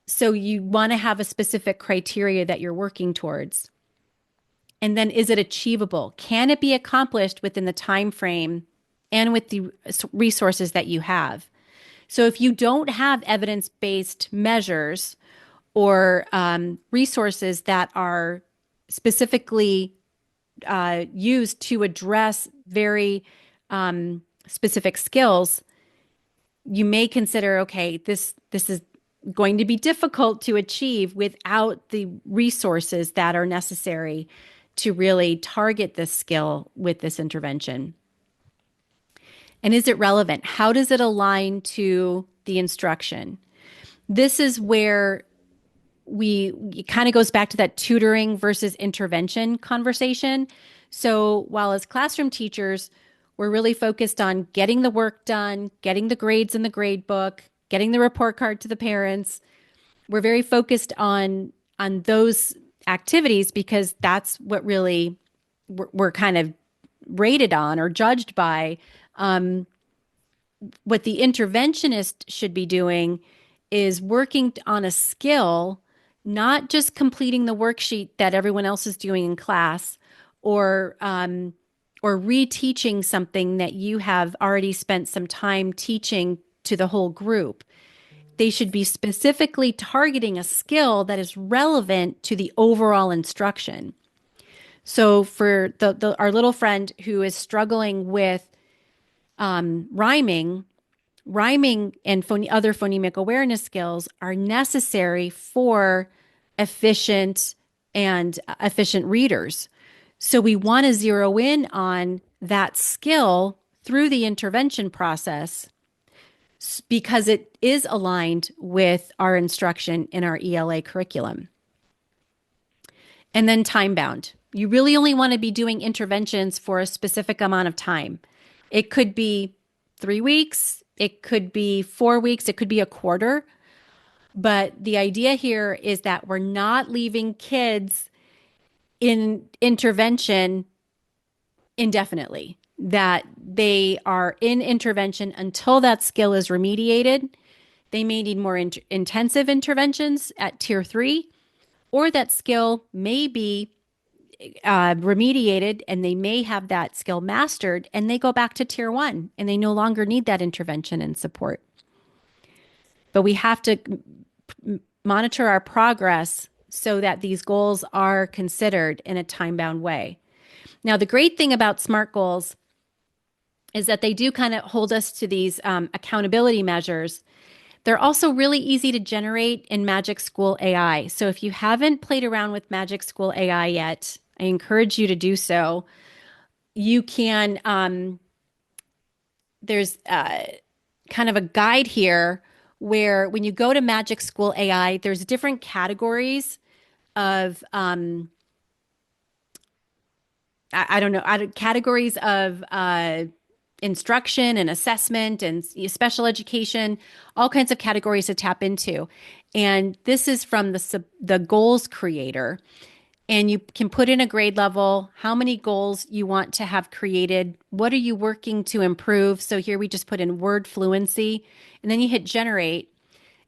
So you want to have a specific criteria that you're working towards. And then, is it achievable? Can it be accomplished within the time frame and with the resources that you have? So if you don't have evidence-based measures or resources that are specifically used to address very specific skills, you may consider, okay, this is going to be difficult to achieve without the resources that are necessary to really target this skill with this intervention. And is it relevant? How does it align to the instruction? This is where it kind of goes back to that tutoring versus intervention conversation. So while as classroom teachers, we're really focused on getting the work done, getting the grades in the grade book, getting the report card to the parents, we're very focused on those activities because that's what really we're kind of rated on or judged by. What the interventionist should be doing is working on a skill, not just completing the worksheet that everyone else is doing in class, or reteaching something that you have already spent some time teaching to the whole group. They should be specifically targeting a skill that is relevant to the overall instruction. So for our little friend who is struggling with rhyming and other phonemic awareness skills are necessary for efficient readers. So we want to zero in on that skill through the intervention process because it is aligned with our instruction in our ELA curriculum. And then time-bound. You really only want to be doing interventions for a specific amount of time. It could be 3 weeks, it could be 4 weeks, it could be a quarter. But the idea here is that we're not leaving kids in intervention indefinitely, that they are in intervention until that skill is remediated, They may need more intensive interventions at tier 3, or that skill may be remediated and they may have that skill mastered and they go back to tier 1 and they no longer need that intervention and support. But we have to monitor our progress so that these goals are considered in a time-bound way. Now, the great thing about SMART goals is that they do kind of hold us to these accountability measures. They're also really easy to generate in Magic School AI. So if you haven't played around with Magic School AI yet, I encourage you to do so. You can, there's kind of a guide here where when you go to Magic School AI, there's different categories of, I don't know, categories of instruction and assessment and special education, all kinds of categories to tap into. And this is from the goals creator. And you can put in a grade level, how many goals you want to have created, what are you working to improve? So here we just put in word fluency, and then you hit generate.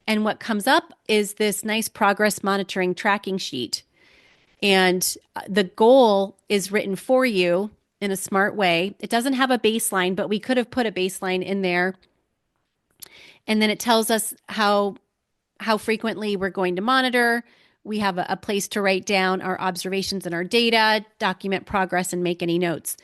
And what comes up is this nice progress monitoring tracking sheet. And the goal is written for you in a smart way. It doesn't have a baseline, but we could have put a baseline in there. And then it tells us how frequently we're going to monitor. We have a place to write down our observations and our data, document progress, and make any notes.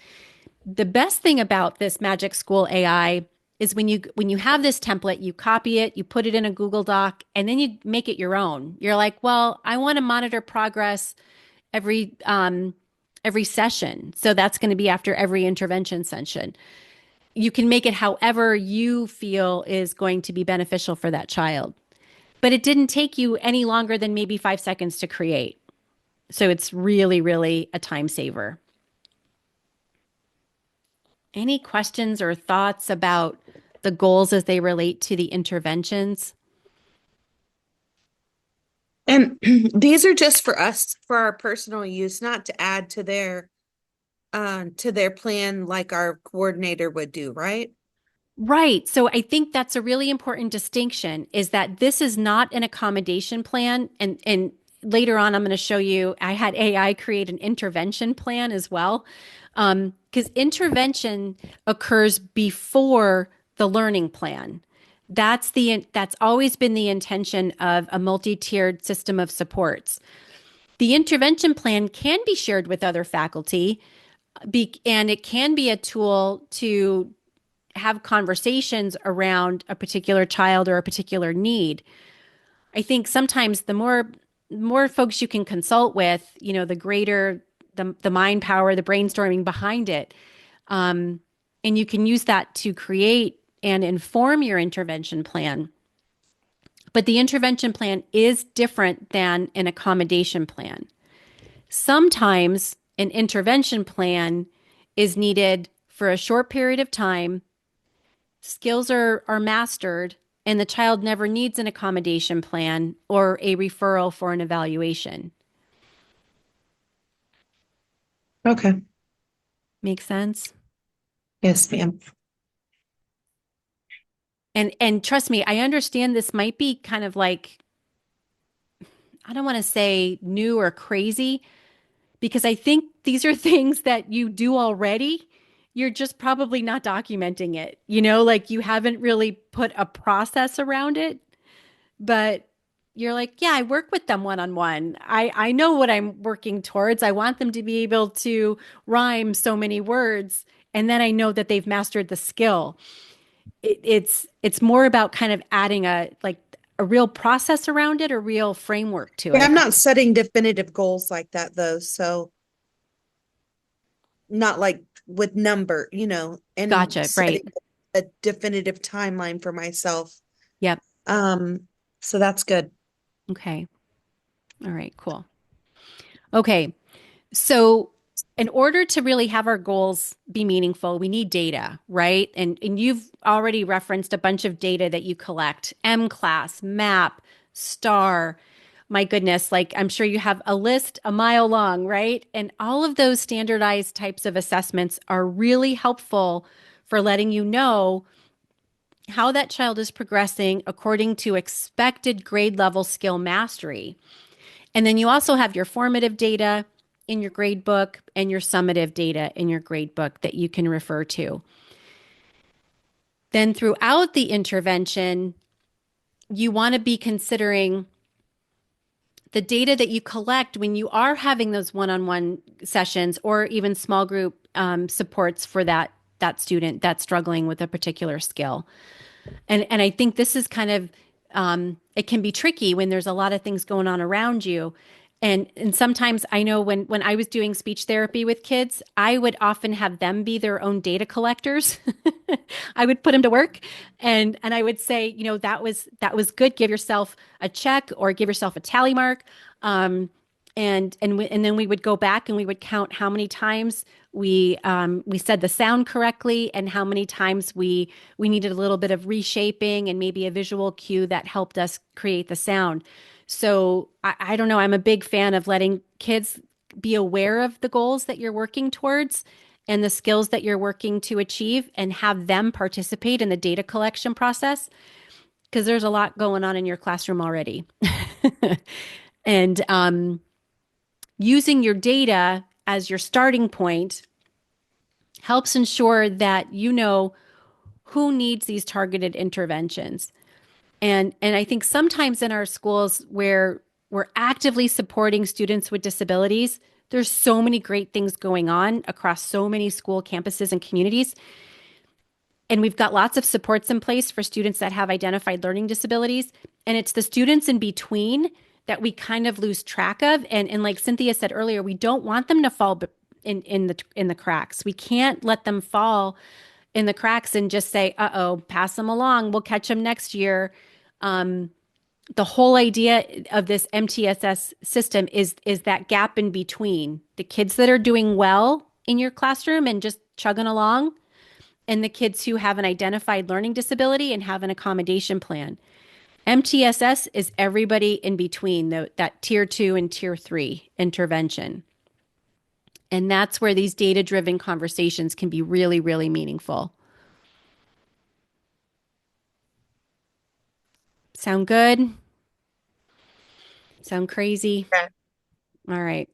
The best thing about this Magic School AI is when you have this template, you copy it, you put it in a Google Doc, and then you make it your own. You're like, well, I want to monitor progress every session. So that's going to be after every intervention session. You can make it however you feel is going to be beneficial for that child. But it didn't take you any longer than maybe 5 seconds to create. So it's really, really a time saver. Any questions or thoughts about the goals as they relate to the interventions? And these are just for us, for our personal use, not to add to their plan like our coordinator would do, right? Right. So I think that's a really important distinction is that this is not an accommodation plan. And later on, I'm going to show you, I had AI create an intervention plan as well. Because intervention occurs before the learning plan. That's always been the intention of a multi-tiered system of supports. The intervention plan can be shared with other faculty, and it can be a tool to have conversations around a particular child or a particular need. I think sometimes the more folks you can consult with, the greater the mind power, the brainstorming behind it. And you can use that to create and inform your intervention plan. But the intervention plan is different than an accommodation plan. Sometimes an intervention plan is needed for a short period of time. Skills are mastered, and the child never needs an accommodation plan or a referral for an evaluation. Okay. Make sense? Yes, ma'am. And trust me, I understand this might be kind of like, I don't want to say new or crazy, because I think these are things that you do already. You're just probably not documenting it, like you haven't really put a process around it, but you're like, yeah, I work with them one-on-one. I know what I'm working towards. I want them to be able to rhyme so many words. And then I know that they've mastered the skill. It's more about kind of adding a real process around it, a real framework to it. I'm not setting definitive goals like that though. So not like with number, and Gotcha. setting Right. a definitive timeline for myself. Yep. So that's good. Okay. All right, cool. Okay. So in order to really have our goals be meaningful, we need data, right? And you've already referenced a bunch of data that you collect, MClass, MAP, STAR. My goodness, I'm sure you have a list a mile long, right? And all of those standardized types of assessments are really helpful for letting you know how that child is progressing according to expected grade level skill mastery. And then you also have your formative data in your grade book and your summative data in your grade book that you can refer to. Then throughout the intervention, you want to be considering the data that you collect when you are having those one-on-one sessions or even small group supports for that student that's struggling with a particular skill. And I think this is kind of it can be tricky when there's a lot of things going on around you. And sometimes I know when I was doing speech therapy with kids, I would often have them be their own data collectors. I would put them to work and I would say, you know, that was good. Give yourself a check or give yourself a tally mark. And then we would go back and we would count how many times we said the sound correctly and how many times we needed a little bit of reshaping and maybe a visual cue that helped us create the sound. So I don't know. I'm a big fan of letting kids be aware of the goals that you're working towards and the skills that you're working to achieve and have them participate in the data collection process because there's a lot going on in your classroom already. And using your data as your starting point helps ensure that you know who needs these targeted interventions. And I think sometimes in our schools where we're actively supporting students with disabilities, there's so many great things going on across so many school campuses and communities. And we've got lots of supports in place for students that have identified learning disabilities. And it's the students in between that we kind of lose track of. And like Cynthia said earlier, we don't want them to fall in the cracks. We can't let them fall in the cracks and just say, uh-oh, pass them along. We'll catch them next year. The whole idea of this MTSS system is that gap in between the kids that are doing well in your classroom and just chugging along and the kids who have an identified learning disability and have an accommodation plan. MTSS is everybody in between that tier 2 and tier 3 intervention. And that's where these data-driven conversations can be really, really meaningful. Sound good? Sound crazy? Yeah. All right.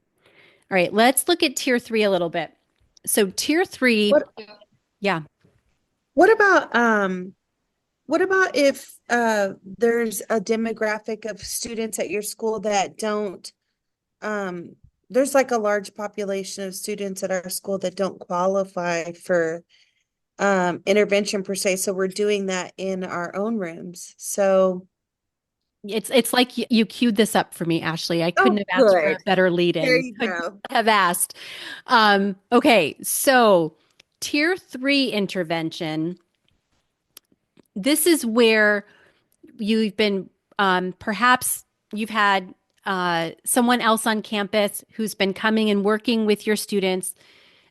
All right. Let's look at tier 3 a little bit. So tier 3, yeah. What about if there's a demographic of students at your school that don't there's like a large population of students at our school that don't qualify for intervention per se, so we're doing that in our own rooms. So It's like you queued this up for me, Ashley. I couldn't Oh, have asked for a good. better lead in. There you Couldn't go. have asked. Okay, so tier 3 intervention. This is where you've been perhaps you've had someone else on campus who's been coming and working with your students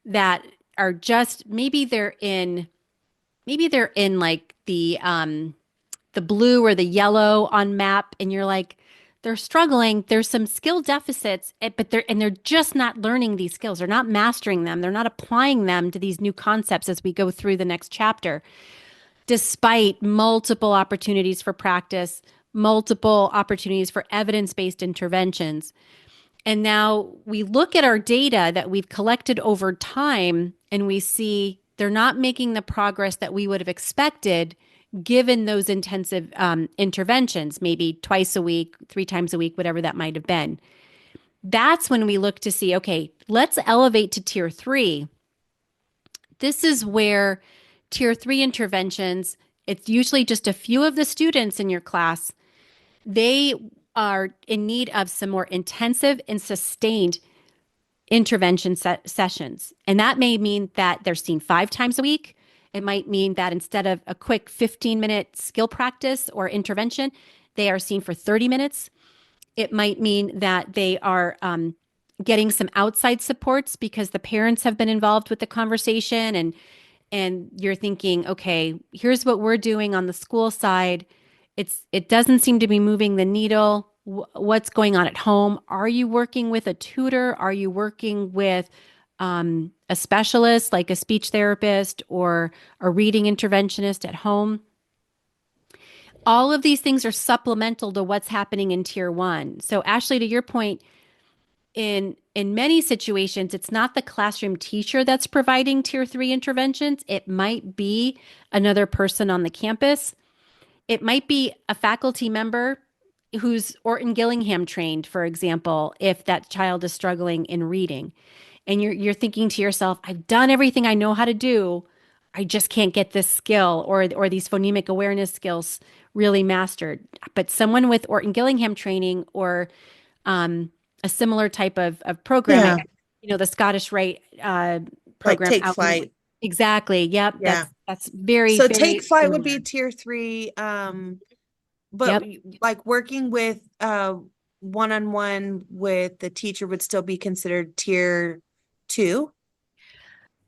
that are just maybe they're in like the blue or the yellow on map, and you're like, they're struggling. There's some skill deficits, but they're just not learning these skills. They're not mastering them. They're not applying them to these new concepts as we go through the next chapter, despite multiple opportunities for practice, multiple opportunities for evidence-based interventions. And now we look at our data that we've collected over time, and we see they're not making the progress that we would have expected given those intensive interventions, maybe twice a week, 3 times a week, whatever that might have been. That's when we look to see, okay, let's elevate to tier 3. This is where tier 3 interventions, it's usually just a few of the students in your class. They are in need of some more intensive and sustained intervention sessions. And that may mean that they're seen 5 times a week. It might mean that instead of a quick 15-minute skill practice or intervention, they are seen for 30 minutes. It might mean that they are getting some outside supports because the parents have been involved with the conversation, and you're thinking, okay, here's what we're doing on the school side. It doesn't seem to be moving the needle. What's going on at home? Are you working with a tutor? Are you working with a specialist like a speech therapist or a reading interventionist at home? all of these things are supplemental to what's happening in tier one. So Ashley, to your point, in many situations, it's not the classroom teacher that's providing tier three interventions. It might be another person on the campus. It might be a faculty member who's Orton Gillingham trained, for example, if that child is struggling in reading. And you're thinking to yourself, I've done everything I know how to do. I just can't get this skill or these phonemic awareness skills really mastered. But someone with Orton Gillingham training or a similar type of program, the Scottish Rite Like program. Take out in- Flight. Exactly. Yep. Yeah. That's very, So very Take Flight would similar. be tier three, but like working with one-on-one with the teacher would still be considered tier two.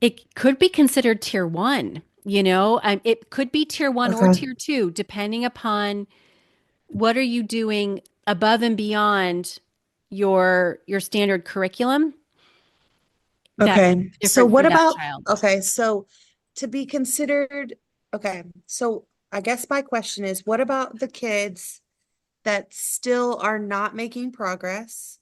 It could be considered tier one, it could be tier one or Okay. tier two, depending upon what are you doing above and beyond your standard curriculum. That's Okay. So different what for that about, child. okay, so to be considered, okay, so I guess my question is, what about the kids that still are not making progress?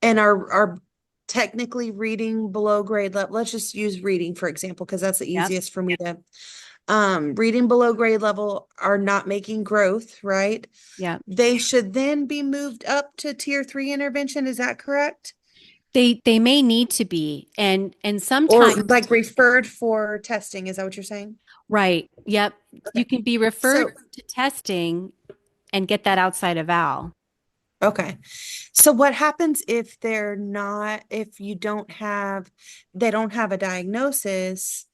And are technically reading below grade level. Let's just use reading, for example, because that's the Yep. easiest for me to reading below grade level, are not making growth, right? Yeah. They should then be moved up to tier three intervention. Is that correct? They may need to be. And Or sometimes, like referred for testing. Is that what you're saying? right. Yep. You can be referred So, to testing and get that outside of Val. okay. So what happens if they're not, if you don't have, they don't have a diagnosis,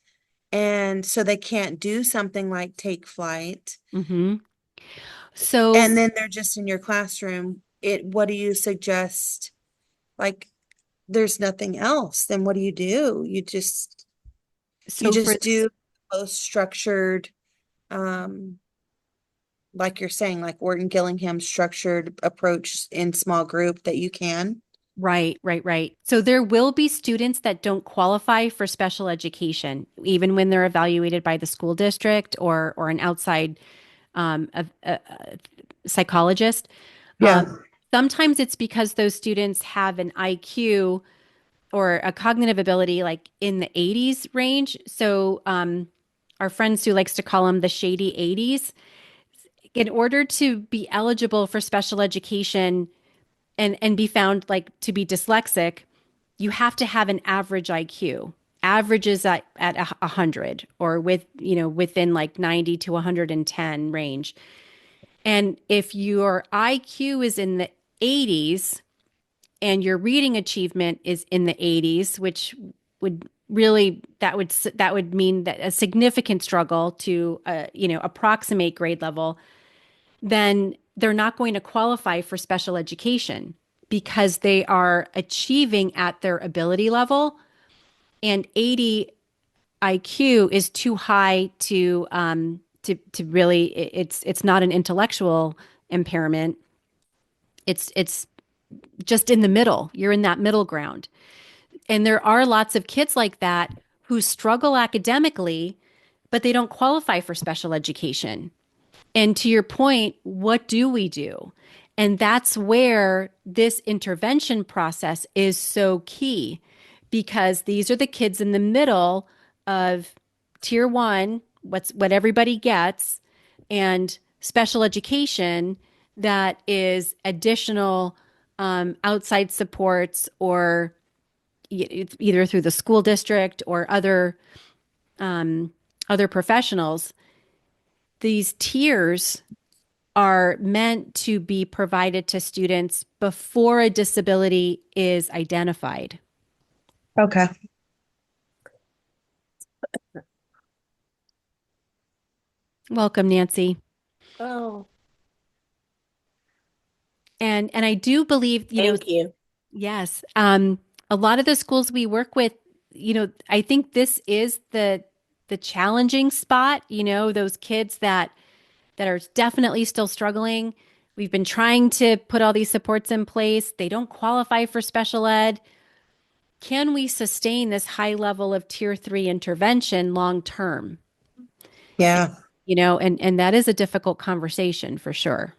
and so they can't do something like Take Flight, Mm-hmm. So and then they're just in your classroom? What do you suggest? Like, there's nothing else, then what do? You just so for do most structured, um, like you're saying, like Orton Gillingham structured approach in small group that you can. Right. So there will be students that don't qualify for special education, even when they're evaluated by the school district or an outside psychologist. Yeah. Sometimes it's because those students have an IQ or a cognitive ability like in the 80s range. So our friend Sue likes to call them the shady 80s. In order to be eligible for special education and be found like to be dyslexic, you have to have an average IQ. Average is at 100 or within like 90 to 110 range. And if your IQ is in the 80s and your reading achievement is in the 80s, which would really that would mean that a significant struggle to approximate grade level, then they're not going to qualify for special education because they are achieving at their ability level, and 80 IQ is too high to really it's not an intellectual impairment. It's just in the middle. You're in that middle ground. And there are lots of kids like that who struggle academically, but they don't qualify for special education. And to your point, what do we do? And that's where this intervention process is so key, because these are the kids in the middle of tier one, what everybody gets, and special education that is additional outside supports, or it's either through the school district or other professionals. These tiers are meant to be provided to students before a disability is identified. Okay. Welcome, Nancy. Oh, And I do believe, thank you. yes, a lot of the schools we work with, I think this is the challenging spot, those kids that are definitely still struggling. We've been trying to put all these supports in place. They don't qualify for special ed. Can we sustain this high level of tier three intervention long term? Yeah. and that is a difficult conversation for sure.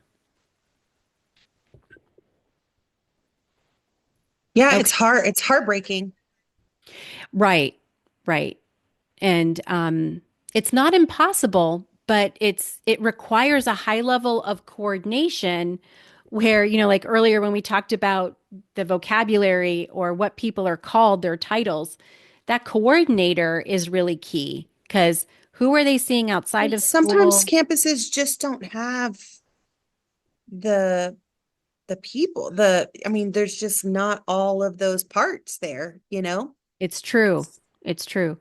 Yeah, Okay. it's hard. It's heartbreaking. Right, right. And it's not impossible, but it requires a high level of coordination where, like earlier when we talked about the vocabulary or what people are called, their titles, that coordinator is really key because who are they seeing outside of Sometimes school? campuses just don't have the people. I mean, there's just not all of those parts there, you know? It's true. It's true.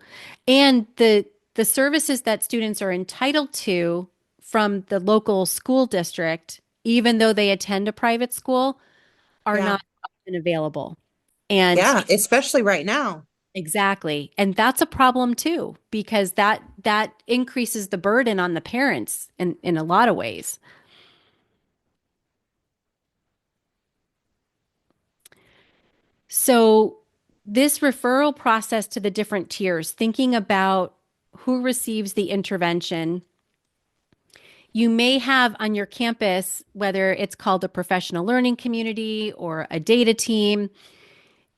And the services that students are entitled to from the local school district, even though they attend a private school, are Yeah. not often available. And Yeah, especially right now. exactly. And that's a problem too, because that increases the burden on the parents in a lot of ways. So this referral process to the different tiers, thinking about who receives the intervention, you may have on your campus, whether it's called a professional learning community or a data team,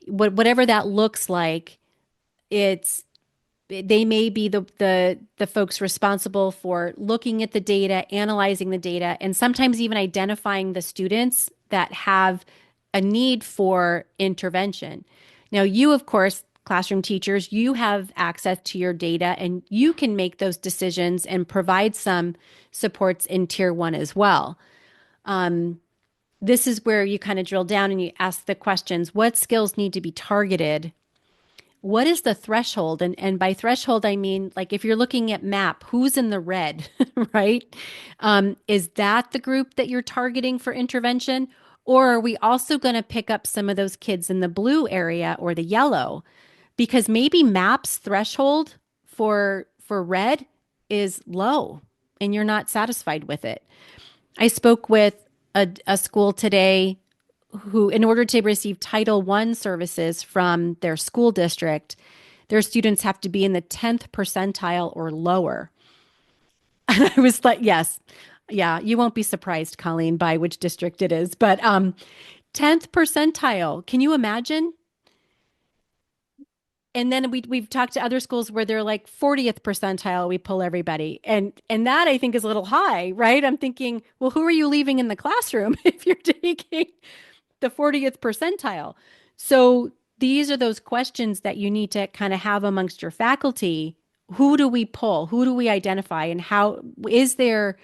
whatever that looks like, it's they may be the folks responsible for looking at the data, analyzing the data, and sometimes even identifying the students that have a need for intervention. Now, you, of course, classroom teachers, you have access to your data and you can make those decisions and provide some supports in tier one as well. This is where you kind of drill down and you ask the questions: what skills need to be targeted? What is the threshold? And by threshold, I mean, like if you're looking at map, who's in the red, right? Is that the group that you're targeting for intervention? Or are we also going to pick up some of those kids in the blue area or the yellow? Because maybe MAP's threshold for red is low and you're not satisfied with it. I spoke with a school today who, in order to receive Title I services from their school district, their students have to be in the 10th percentile or lower. And I was like, yes, yeah, you won't be surprised, Colleen, by which district it is, but 10th percentile. Can you imagine? And then we've talked to other schools where they're like 40th percentile, we pull everybody. And that I think is a little high, right? I'm thinking, well, who are you leaving in the classroom if you're taking the 40th percentile? So these are those questions that you need to kind of have amongst your faculty. Who do we pull? Who do we identify? And how is there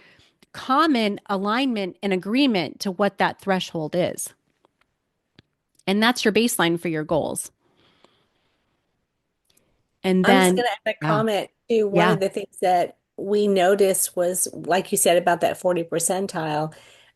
common alignment and agreement to what that threshold is? And that's your baseline for your goals. And I'm just then, going to add a yeah, comment to one yeah, of the things that we noticed was, like you said, about that 40 percentile.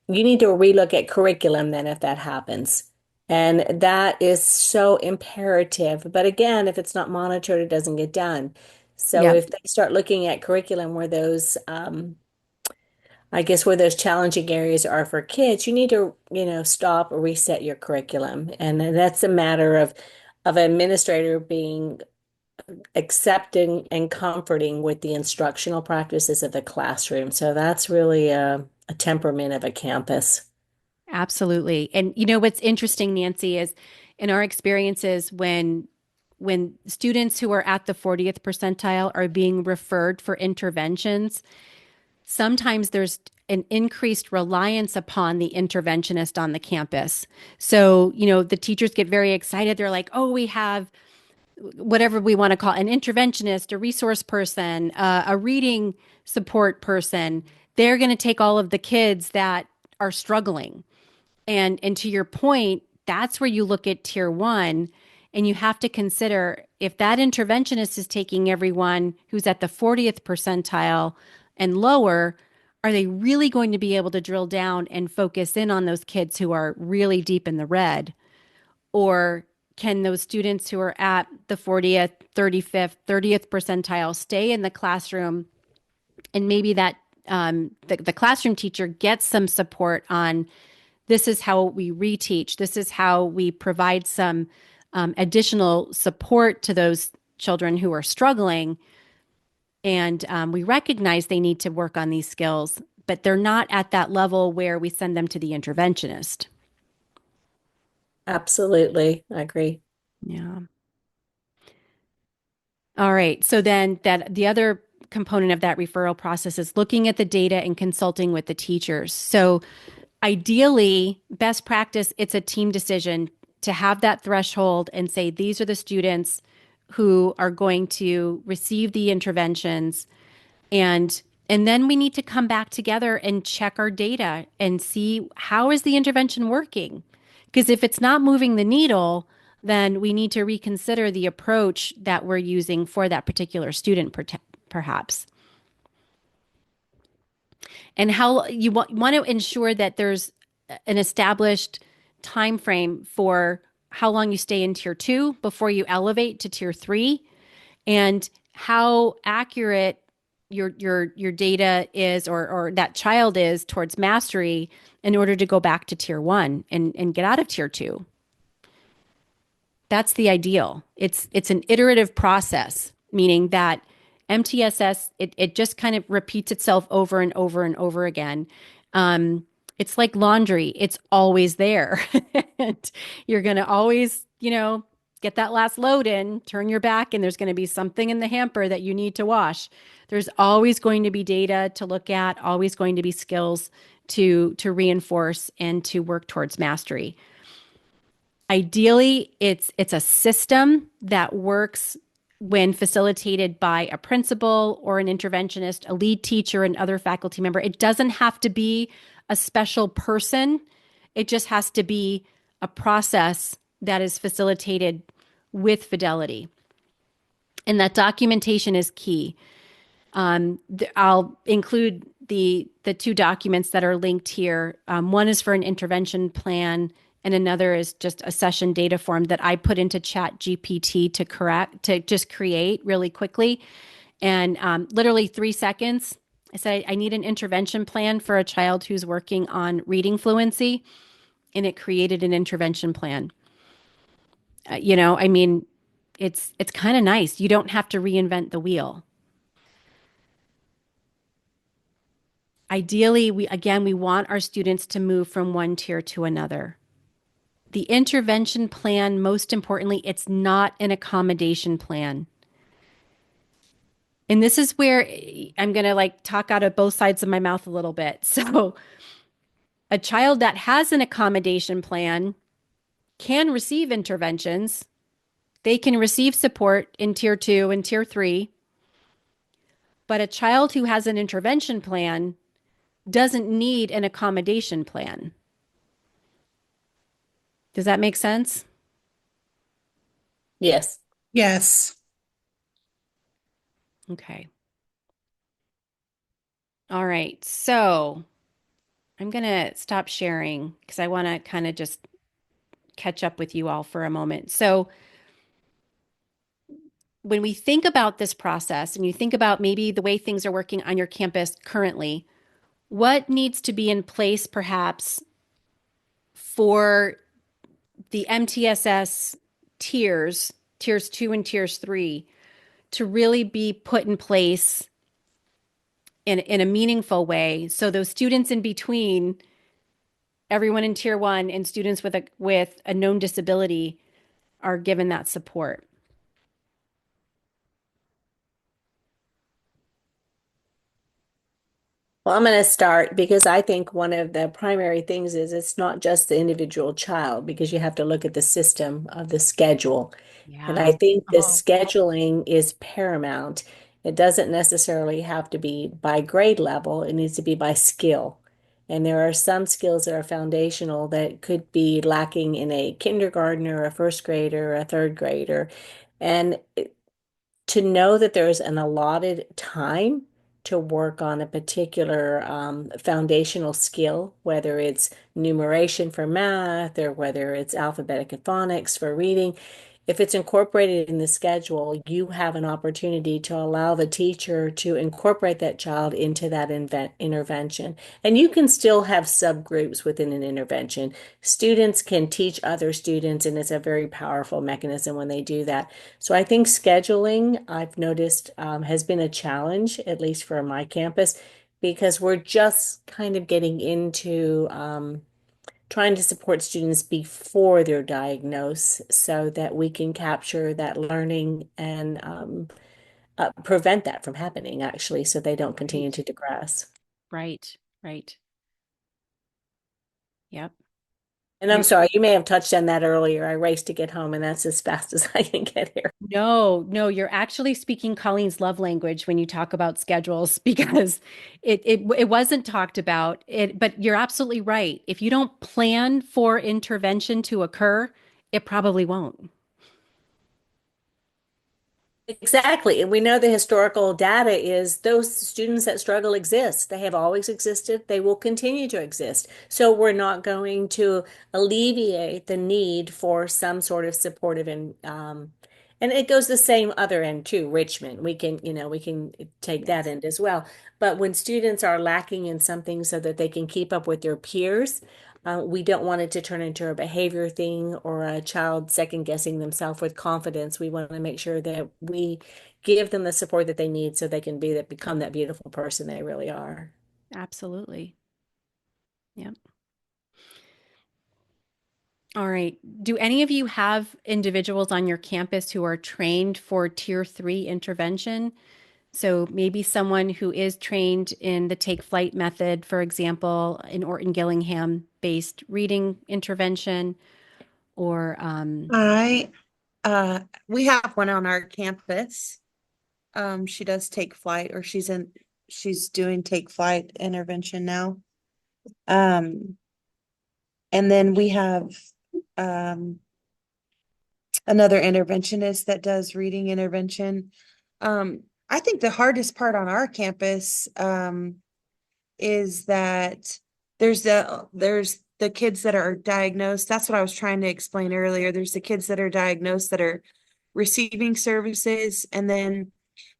You need to relook at curriculum then if that happens. And that is so imperative. But again, if it's not monitored, it doesn't get done. So yeah. if they start looking at curriculum where those, I guess where those challenging areas are for kids, you need to, stop or reset your curriculum. And that's a matter of an administrator being accepting and comforting with the instructional practices of the classroom. So that's really a temperament of a campus. Absolutely. And what's interesting, Nancy, is in our experiences when students who are at the 40th percentile are being referred for interventions, sometimes there's an increased reliance upon the interventionist on the campus. So, the teachers get very excited. They're like, "Oh, we have whatever we want to call an interventionist, a resource person, a reading support person. They're going to take all of the kids that are struggling." And to your point, that's where you look at tier one and you have to consider if that interventionist is taking everyone who's at the 40th percentile and lower, are they really going to be able to drill down and focus in on those kids who are really deep in the red? Or can those students who are at the 40th, 35th, 30th percentile stay in the classroom and maybe that the classroom teacher gets some support on this is how we reteach. This is how we provide some additional support to those children who are struggling. And we recognize they need to work on these skills, but they're not at that level where we send them to the interventionist. Absolutely. I agree. Yeah. All right. So then the other component of that referral process is looking at the data and consulting with the teachers. So ideally, best practice, it's a team decision to have that threshold and say, these are the students who are going to receive the interventions. And then we need to come back together and check our data and see how is the intervention working? Because if it's not moving the needle, then we need to reconsider the approach that we're using for that particular student, perhaps. And how you want to ensure that there's an established time frame for how long you stay in tier 2 before you elevate to tier 3, and how accurate your data is, or that child is towards mastery in order to go back to tier 1 and get out of tier 2. That's the ideal. It's an iterative process, meaning that MTSS, it just kind of repeats itself over and over and over again. It's like laundry. It's always there. And you're going to always, get that last load in, turn your back, and there's going to be something in the hamper that you need to wash. There's always going to be data to look at, always going to be skills to reinforce and to work towards mastery. Ideally, it's a system that works when facilitated by a principal or an interventionist, a lead teacher, and other faculty member. It doesn't have to be a special person. It just has to be a process that is facilitated with fidelity. And that documentation is key. I'll include the 2 documents that are linked here. One is for an intervention plan, and another is just a session data form that I put into ChatGPT to just create really quickly. And literally 3 seconds, I said, I need an intervention plan for a child who's working on reading fluency. And it created an intervention plan. It's kind of nice. You don't have to reinvent the wheel. Ideally, we want our students to move from one tier to another. The intervention plan, most importantly, it's not an accommodation plan. And this is where I'm going to talk out of both sides of my mouth a little bit. So a child that has an accommodation plan can receive interventions. They can receive support in tier 2 and tier 3. But a child who has an intervention plan doesn't need an accommodation plan. Does that make sense? Yes. Yes. Okay. All right. So I'm going to stop sharing because I want to kind of just catch up with you all for a moment. So when we think about this process and you think about maybe the way things are working on your campus currently, what needs to be in place perhaps for the MTSS tiers 2 and tiers 3, to really be put in place in a meaningful way, so those students in between, everyone in tier 1 and students with a known disability, are given that support? Well, I'm going to start because I think one of the primary things is it's not just the individual child, because you have to look at the system of the schedule. And I think the scheduling is paramount. It doesn't necessarily have to be by grade level, it needs to be by skill. And there are some skills that are foundational that could be lacking in a kindergartner, a first grader, a third grader. And to know that there's an allotted time to work on a particular foundational skill, whether it's numeration for math or whether it's alphabetic and phonics for reading, if it's incorporated in the schedule, you have an opportunity to allow the teacher to incorporate that child into that intervention. And you can still have subgroups within an intervention. Students can teach other students, and it's a very powerful mechanism when they do that. So I think scheduling, I've noticed, has been a challenge, at least for my campus, because we're just kind of getting into trying to support students before they're diagnosed so that we can capture that learning and prevent that from happening, actually, so they don't continue to digress. Right, right. Yep. And I'm sorry, you may have touched on that earlier. I raced to get home, and that's as fast as I can get here. No, no, you're actually speaking Colleen's love language when you talk about schedules because it wasn't talked about it, but you're absolutely right. If you don't plan for intervention to occur, it probably won't. Exactly. And we know the historical data is those students that struggle exist. They have always existed. They will continue to exist. So we're not going to alleviate the need for some sort of supportive and it goes the same other end too, Richmond. We can take that end as well. But when students are lacking in something so that they can keep up with their peers, we don't want it to turn into a behavior thing or a child second guessing themselves with confidence. We want to make sure that we give them the support that they need so they can become that beautiful person they really are. Absolutely. Yep. All right. Do any of you have individuals on your campus who are trained for Tier 3 intervention? So maybe someone who is trained in the take flight method, for example, in Orton Gillingham based reading intervention, or I, we have one on our campus. She does take flight, or she's doing take flight intervention now. And then we have, another interventionist that does reading intervention. I think the hardest part on our campus, is that there's the kids that are diagnosed. That's what I was trying to explain earlier. There's the kids that are diagnosed that are receiving services, and then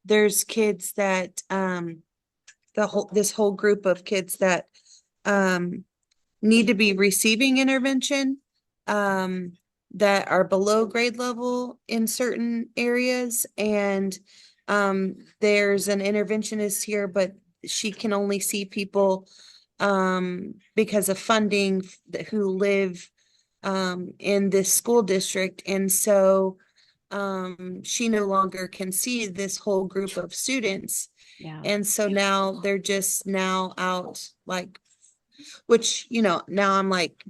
there's kids that this whole group of kids that need to be receiving intervention, that are below grade level in certain areas. And there's an interventionist here, but she can only see people because of funding who live in this school district. And so she no longer can see this whole group of students. yeah. And so now they're just now out, like, which, now I'm like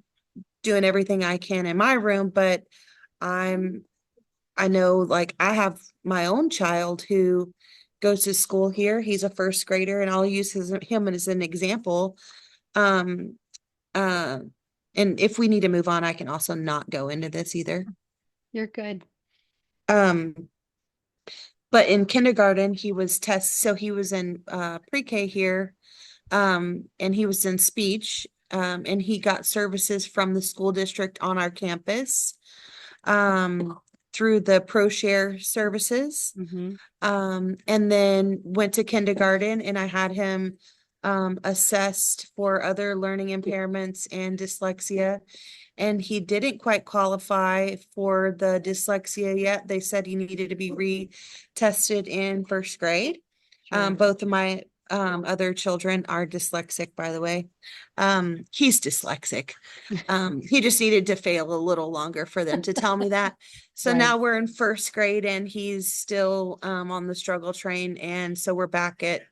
doing everything I can in my room, but I know, like, I have my own child who goes to school here. He's a first grader, and I'll use him as an example. Um, uh, and if we need to move on, I can also not go into this either. You're good. But in kindergarten, so he was in pre-K here, and he was in speech, and he got services from the school district on our campus, through the ProShare services. Mm-hmm. And then went to kindergarten, and I had him assessed for other learning impairments and dyslexia. And he didn't quite qualify for the dyslexia yet. They said he needed to be retested in first grade. Both of my other children are dyslexic, by the way. He's dyslexic. He just needed to fail a little longer for them to tell me that. So Right. now we're in first grade, and he's still on the struggle train. And so we're back at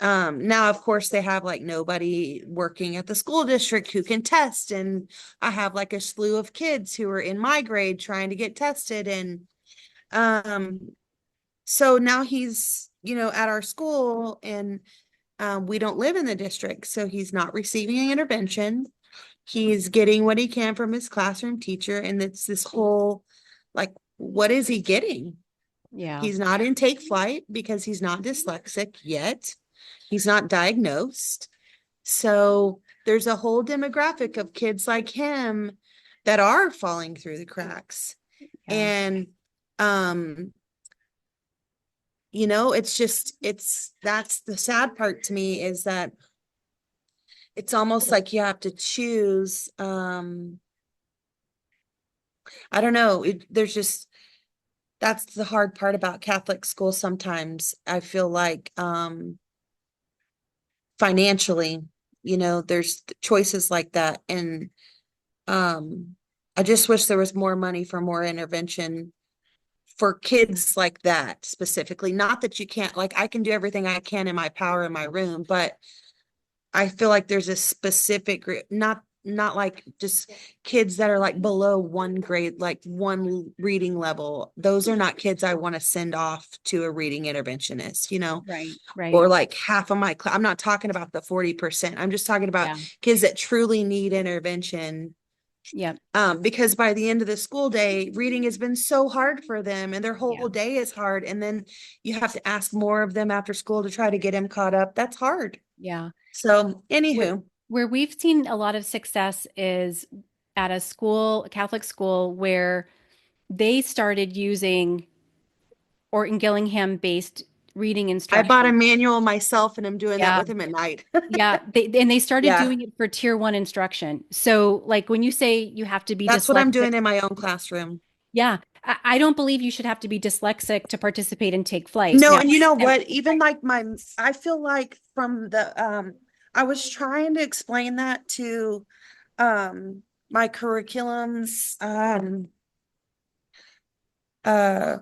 now, of course, they have like nobody working at the school district who can test. And I have like a slew of kids who are in my grade trying to get tested. And so now he's, at our school, and we don't live in the district, so he's not receiving intervention. He's getting what he can from his classroom teacher. And it's this whole, like, what is he getting? Yeah. He's not in take flight because he's not dyslexic yet. He's not diagnosed. So there's a whole demographic of kids like him that are falling through the cracks. Yeah. And, that's the sad part to me is that it's almost like you have to choose. I don't know. That's the hard part about Catholic school sometimes. I feel like, financially, there's choices like that. And, I just wish there was more money for more intervention for kids like that specifically. Not that you can't, like, I can do everything I can in my power in my room, but I feel like there's a specific group, not like just kids that are like below one grade, like one reading level. Those are not kids I want to send off to a reading interventionist, Right. Right. or like half of my class. I'm not talking about the 40%. I'm just talking about Yeah. kids that truly need intervention. Yep. Because by the end of the school day, reading has been so hard for them and their whole Yeah. day is hard. And then you have to ask more of them after school to try to get them caught up. That's hard. Yeah. So, Where, anywho, where we've seen a lot of success is at a Catholic school, where they started using Orton Gillingham based reading I bought a instruction. manual myself and I'm doing that Yeah. with him at night. Yeah. They started Yeah, doing it for tier one instruction. So like when you say you have to be that's what I'm dyslexic, doing in my own classroom. yeah, I don't believe you should have to be dyslexic to participate and take flight. No, Now, and you know what? Even like I feel like I was trying to explain that to um my curriculums. Uh,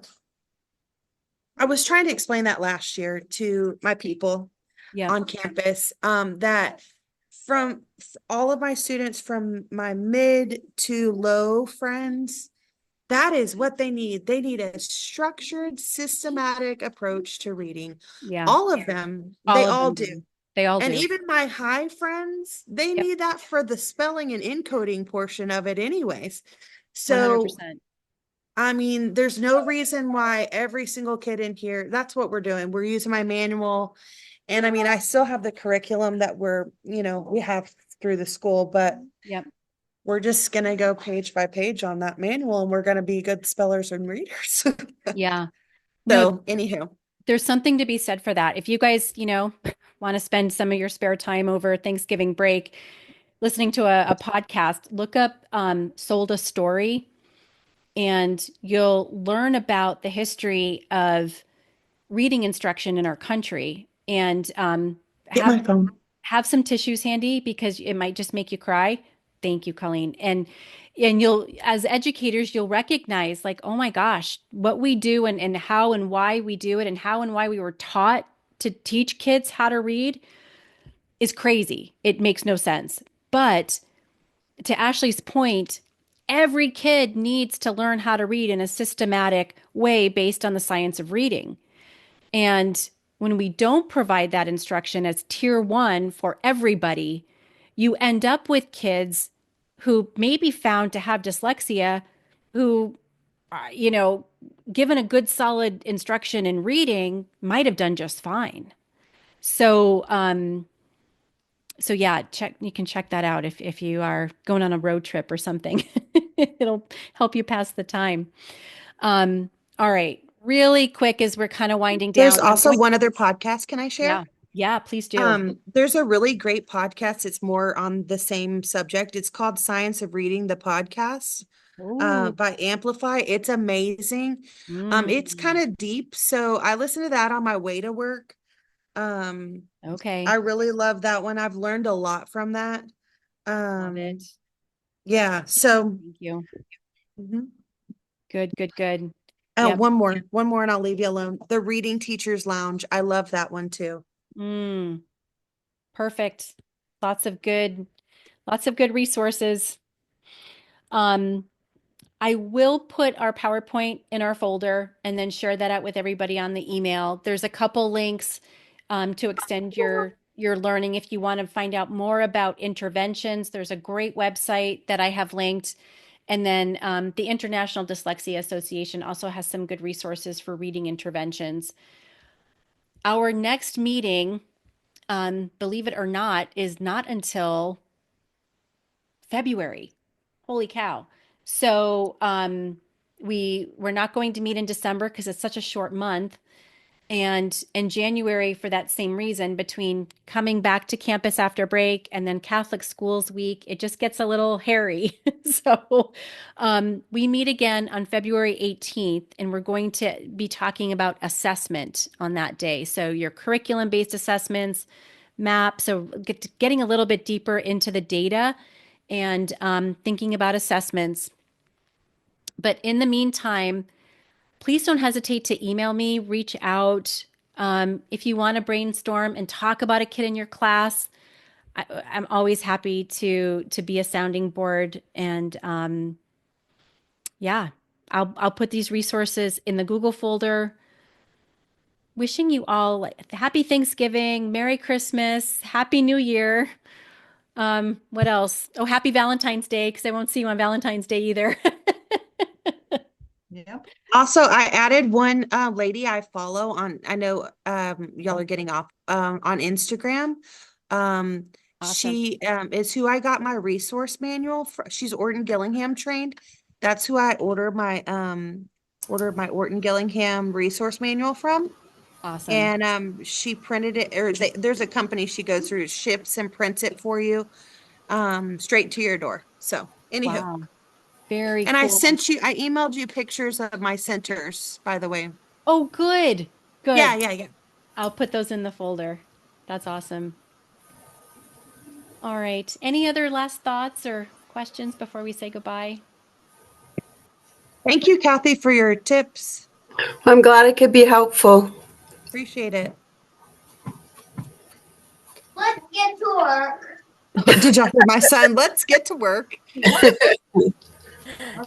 I was trying to explain that last year to my people yeah, on campus, that from all of my students from my mid to low friends, that is what they need. They need a structured, systematic approach to reading. yeah, All of them, they all of all them do. do. They all And do. even my high friends, they Yep, need that for the spelling and encoding portion of it, anyways. So, 100%. I mean, there's no reason why every single kid in here, that's what we're doing. We're using my manual. And I mean, I still have the curriculum that we have through the school, but Yep. we're just going to go page by page on that manual and we're going to be good spellers and readers. Yeah. No, So, anywho, there's something to be said for that. If you guys, want to spend some of your spare time over Thanksgiving break listening to a podcast, look up Sold a Story, and you'll learn about the history of reading instruction in our country. And get my phone. have some tissues handy because it might just make you cry. Thank you, Colleen. And you'll, as educators, you'll recognize like, oh my gosh, what we do and how and why we do it and how and why we were taught to teach kids how to read is crazy. It makes no sense. But to Ashley's point, every kid needs to learn how to read in a systematic way based on the science of reading. And when we don't provide that instruction as tier one for everybody, you end up with kids who may be found to have dyslexia, who, given a good solid instruction in reading, might have done just fine. So, yeah, you can check that out if you are going on a road trip or something. It'll help you pass the time. All right, really quick as we're kind of winding There's down. also one other podcast. Can I share? Yeah. Yeah, please do. There's a really great podcast. It's more on the same subject. It's called Science of Reading, the podcast, Oh, by Amplify. It's amazing. It's kind mm, of deep. So I listen to that on my way to work. Um, I okay. really love that one. I've learned a lot from that. Love it. Yeah. So, Thank you. mhm. Good, good, good. Oh, Yep. one more, and I'll leave you alone. The Reading Teachers Lounge. I love that one too. Mm, perfect. Lots of good, lots of good resources. Um, I will put our PowerPoint in our folder and then share that out with everybody on the email. There's a couple links to extend your learning if you want to find out more about interventions. There's a great website that I have linked. And then the International Dyslexia Association also has some good resources for reading interventions. Our next meeting, believe it or not, is not until February. Holy cow. So we're not going to meet in December because it's such a short month. And in January, for that same reason, between coming back to campus after break and then Catholic Schools Week, it just gets a little hairy. So we meet again on February 18th, and we're going to be talking about assessment on that day. So your curriculum-based assessments, MAP, so getting a little bit deeper into the data and thinking about assessments. But in the meantime, please don't hesitate to email me, reach out. If you want to brainstorm and talk about a kid in your class, I'm always happy to be a sounding board. And yeah, I'll put these resources in the Google folder. Wishing you all happy Thanksgiving, Merry Christmas, Happy New Year. What else? Oh, Happy Valentine's Day, because I won't see you on Valentine's Day either. Yep. Also, I added one lady I follow on, I know y'all are getting off on Instagram. Awesome. She is who I got my resource manual for. She's Orton Gillingham trained. That's who I ordered my Orton Gillingham resource manual from. Awesome. And she printed it, or there's a company she goes through, ships and prints it for you straight to your door. So anywho. Wow. Very And I cool. I emailed you pictures of my centers, by the way. Oh, good. Good. Yeah. I'll put those in the folder. That's awesome. All right. Any other last thoughts or questions before we say goodbye? Thank you, Kathy, for your tips. I'm glad I could be helpful. Appreciate it. Let's get to work. Did y'all hear my son? Let's get to work. All right.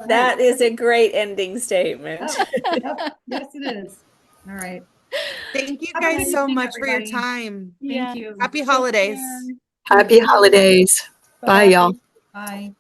That is a great ending statement. Yep. Yes, it is. All right. Thank you Have a guys good so evening, much for your everybody. time. Yeah. Thank you. Happy Take holidays. care. Happy holidays. Bye, y'all. Bye.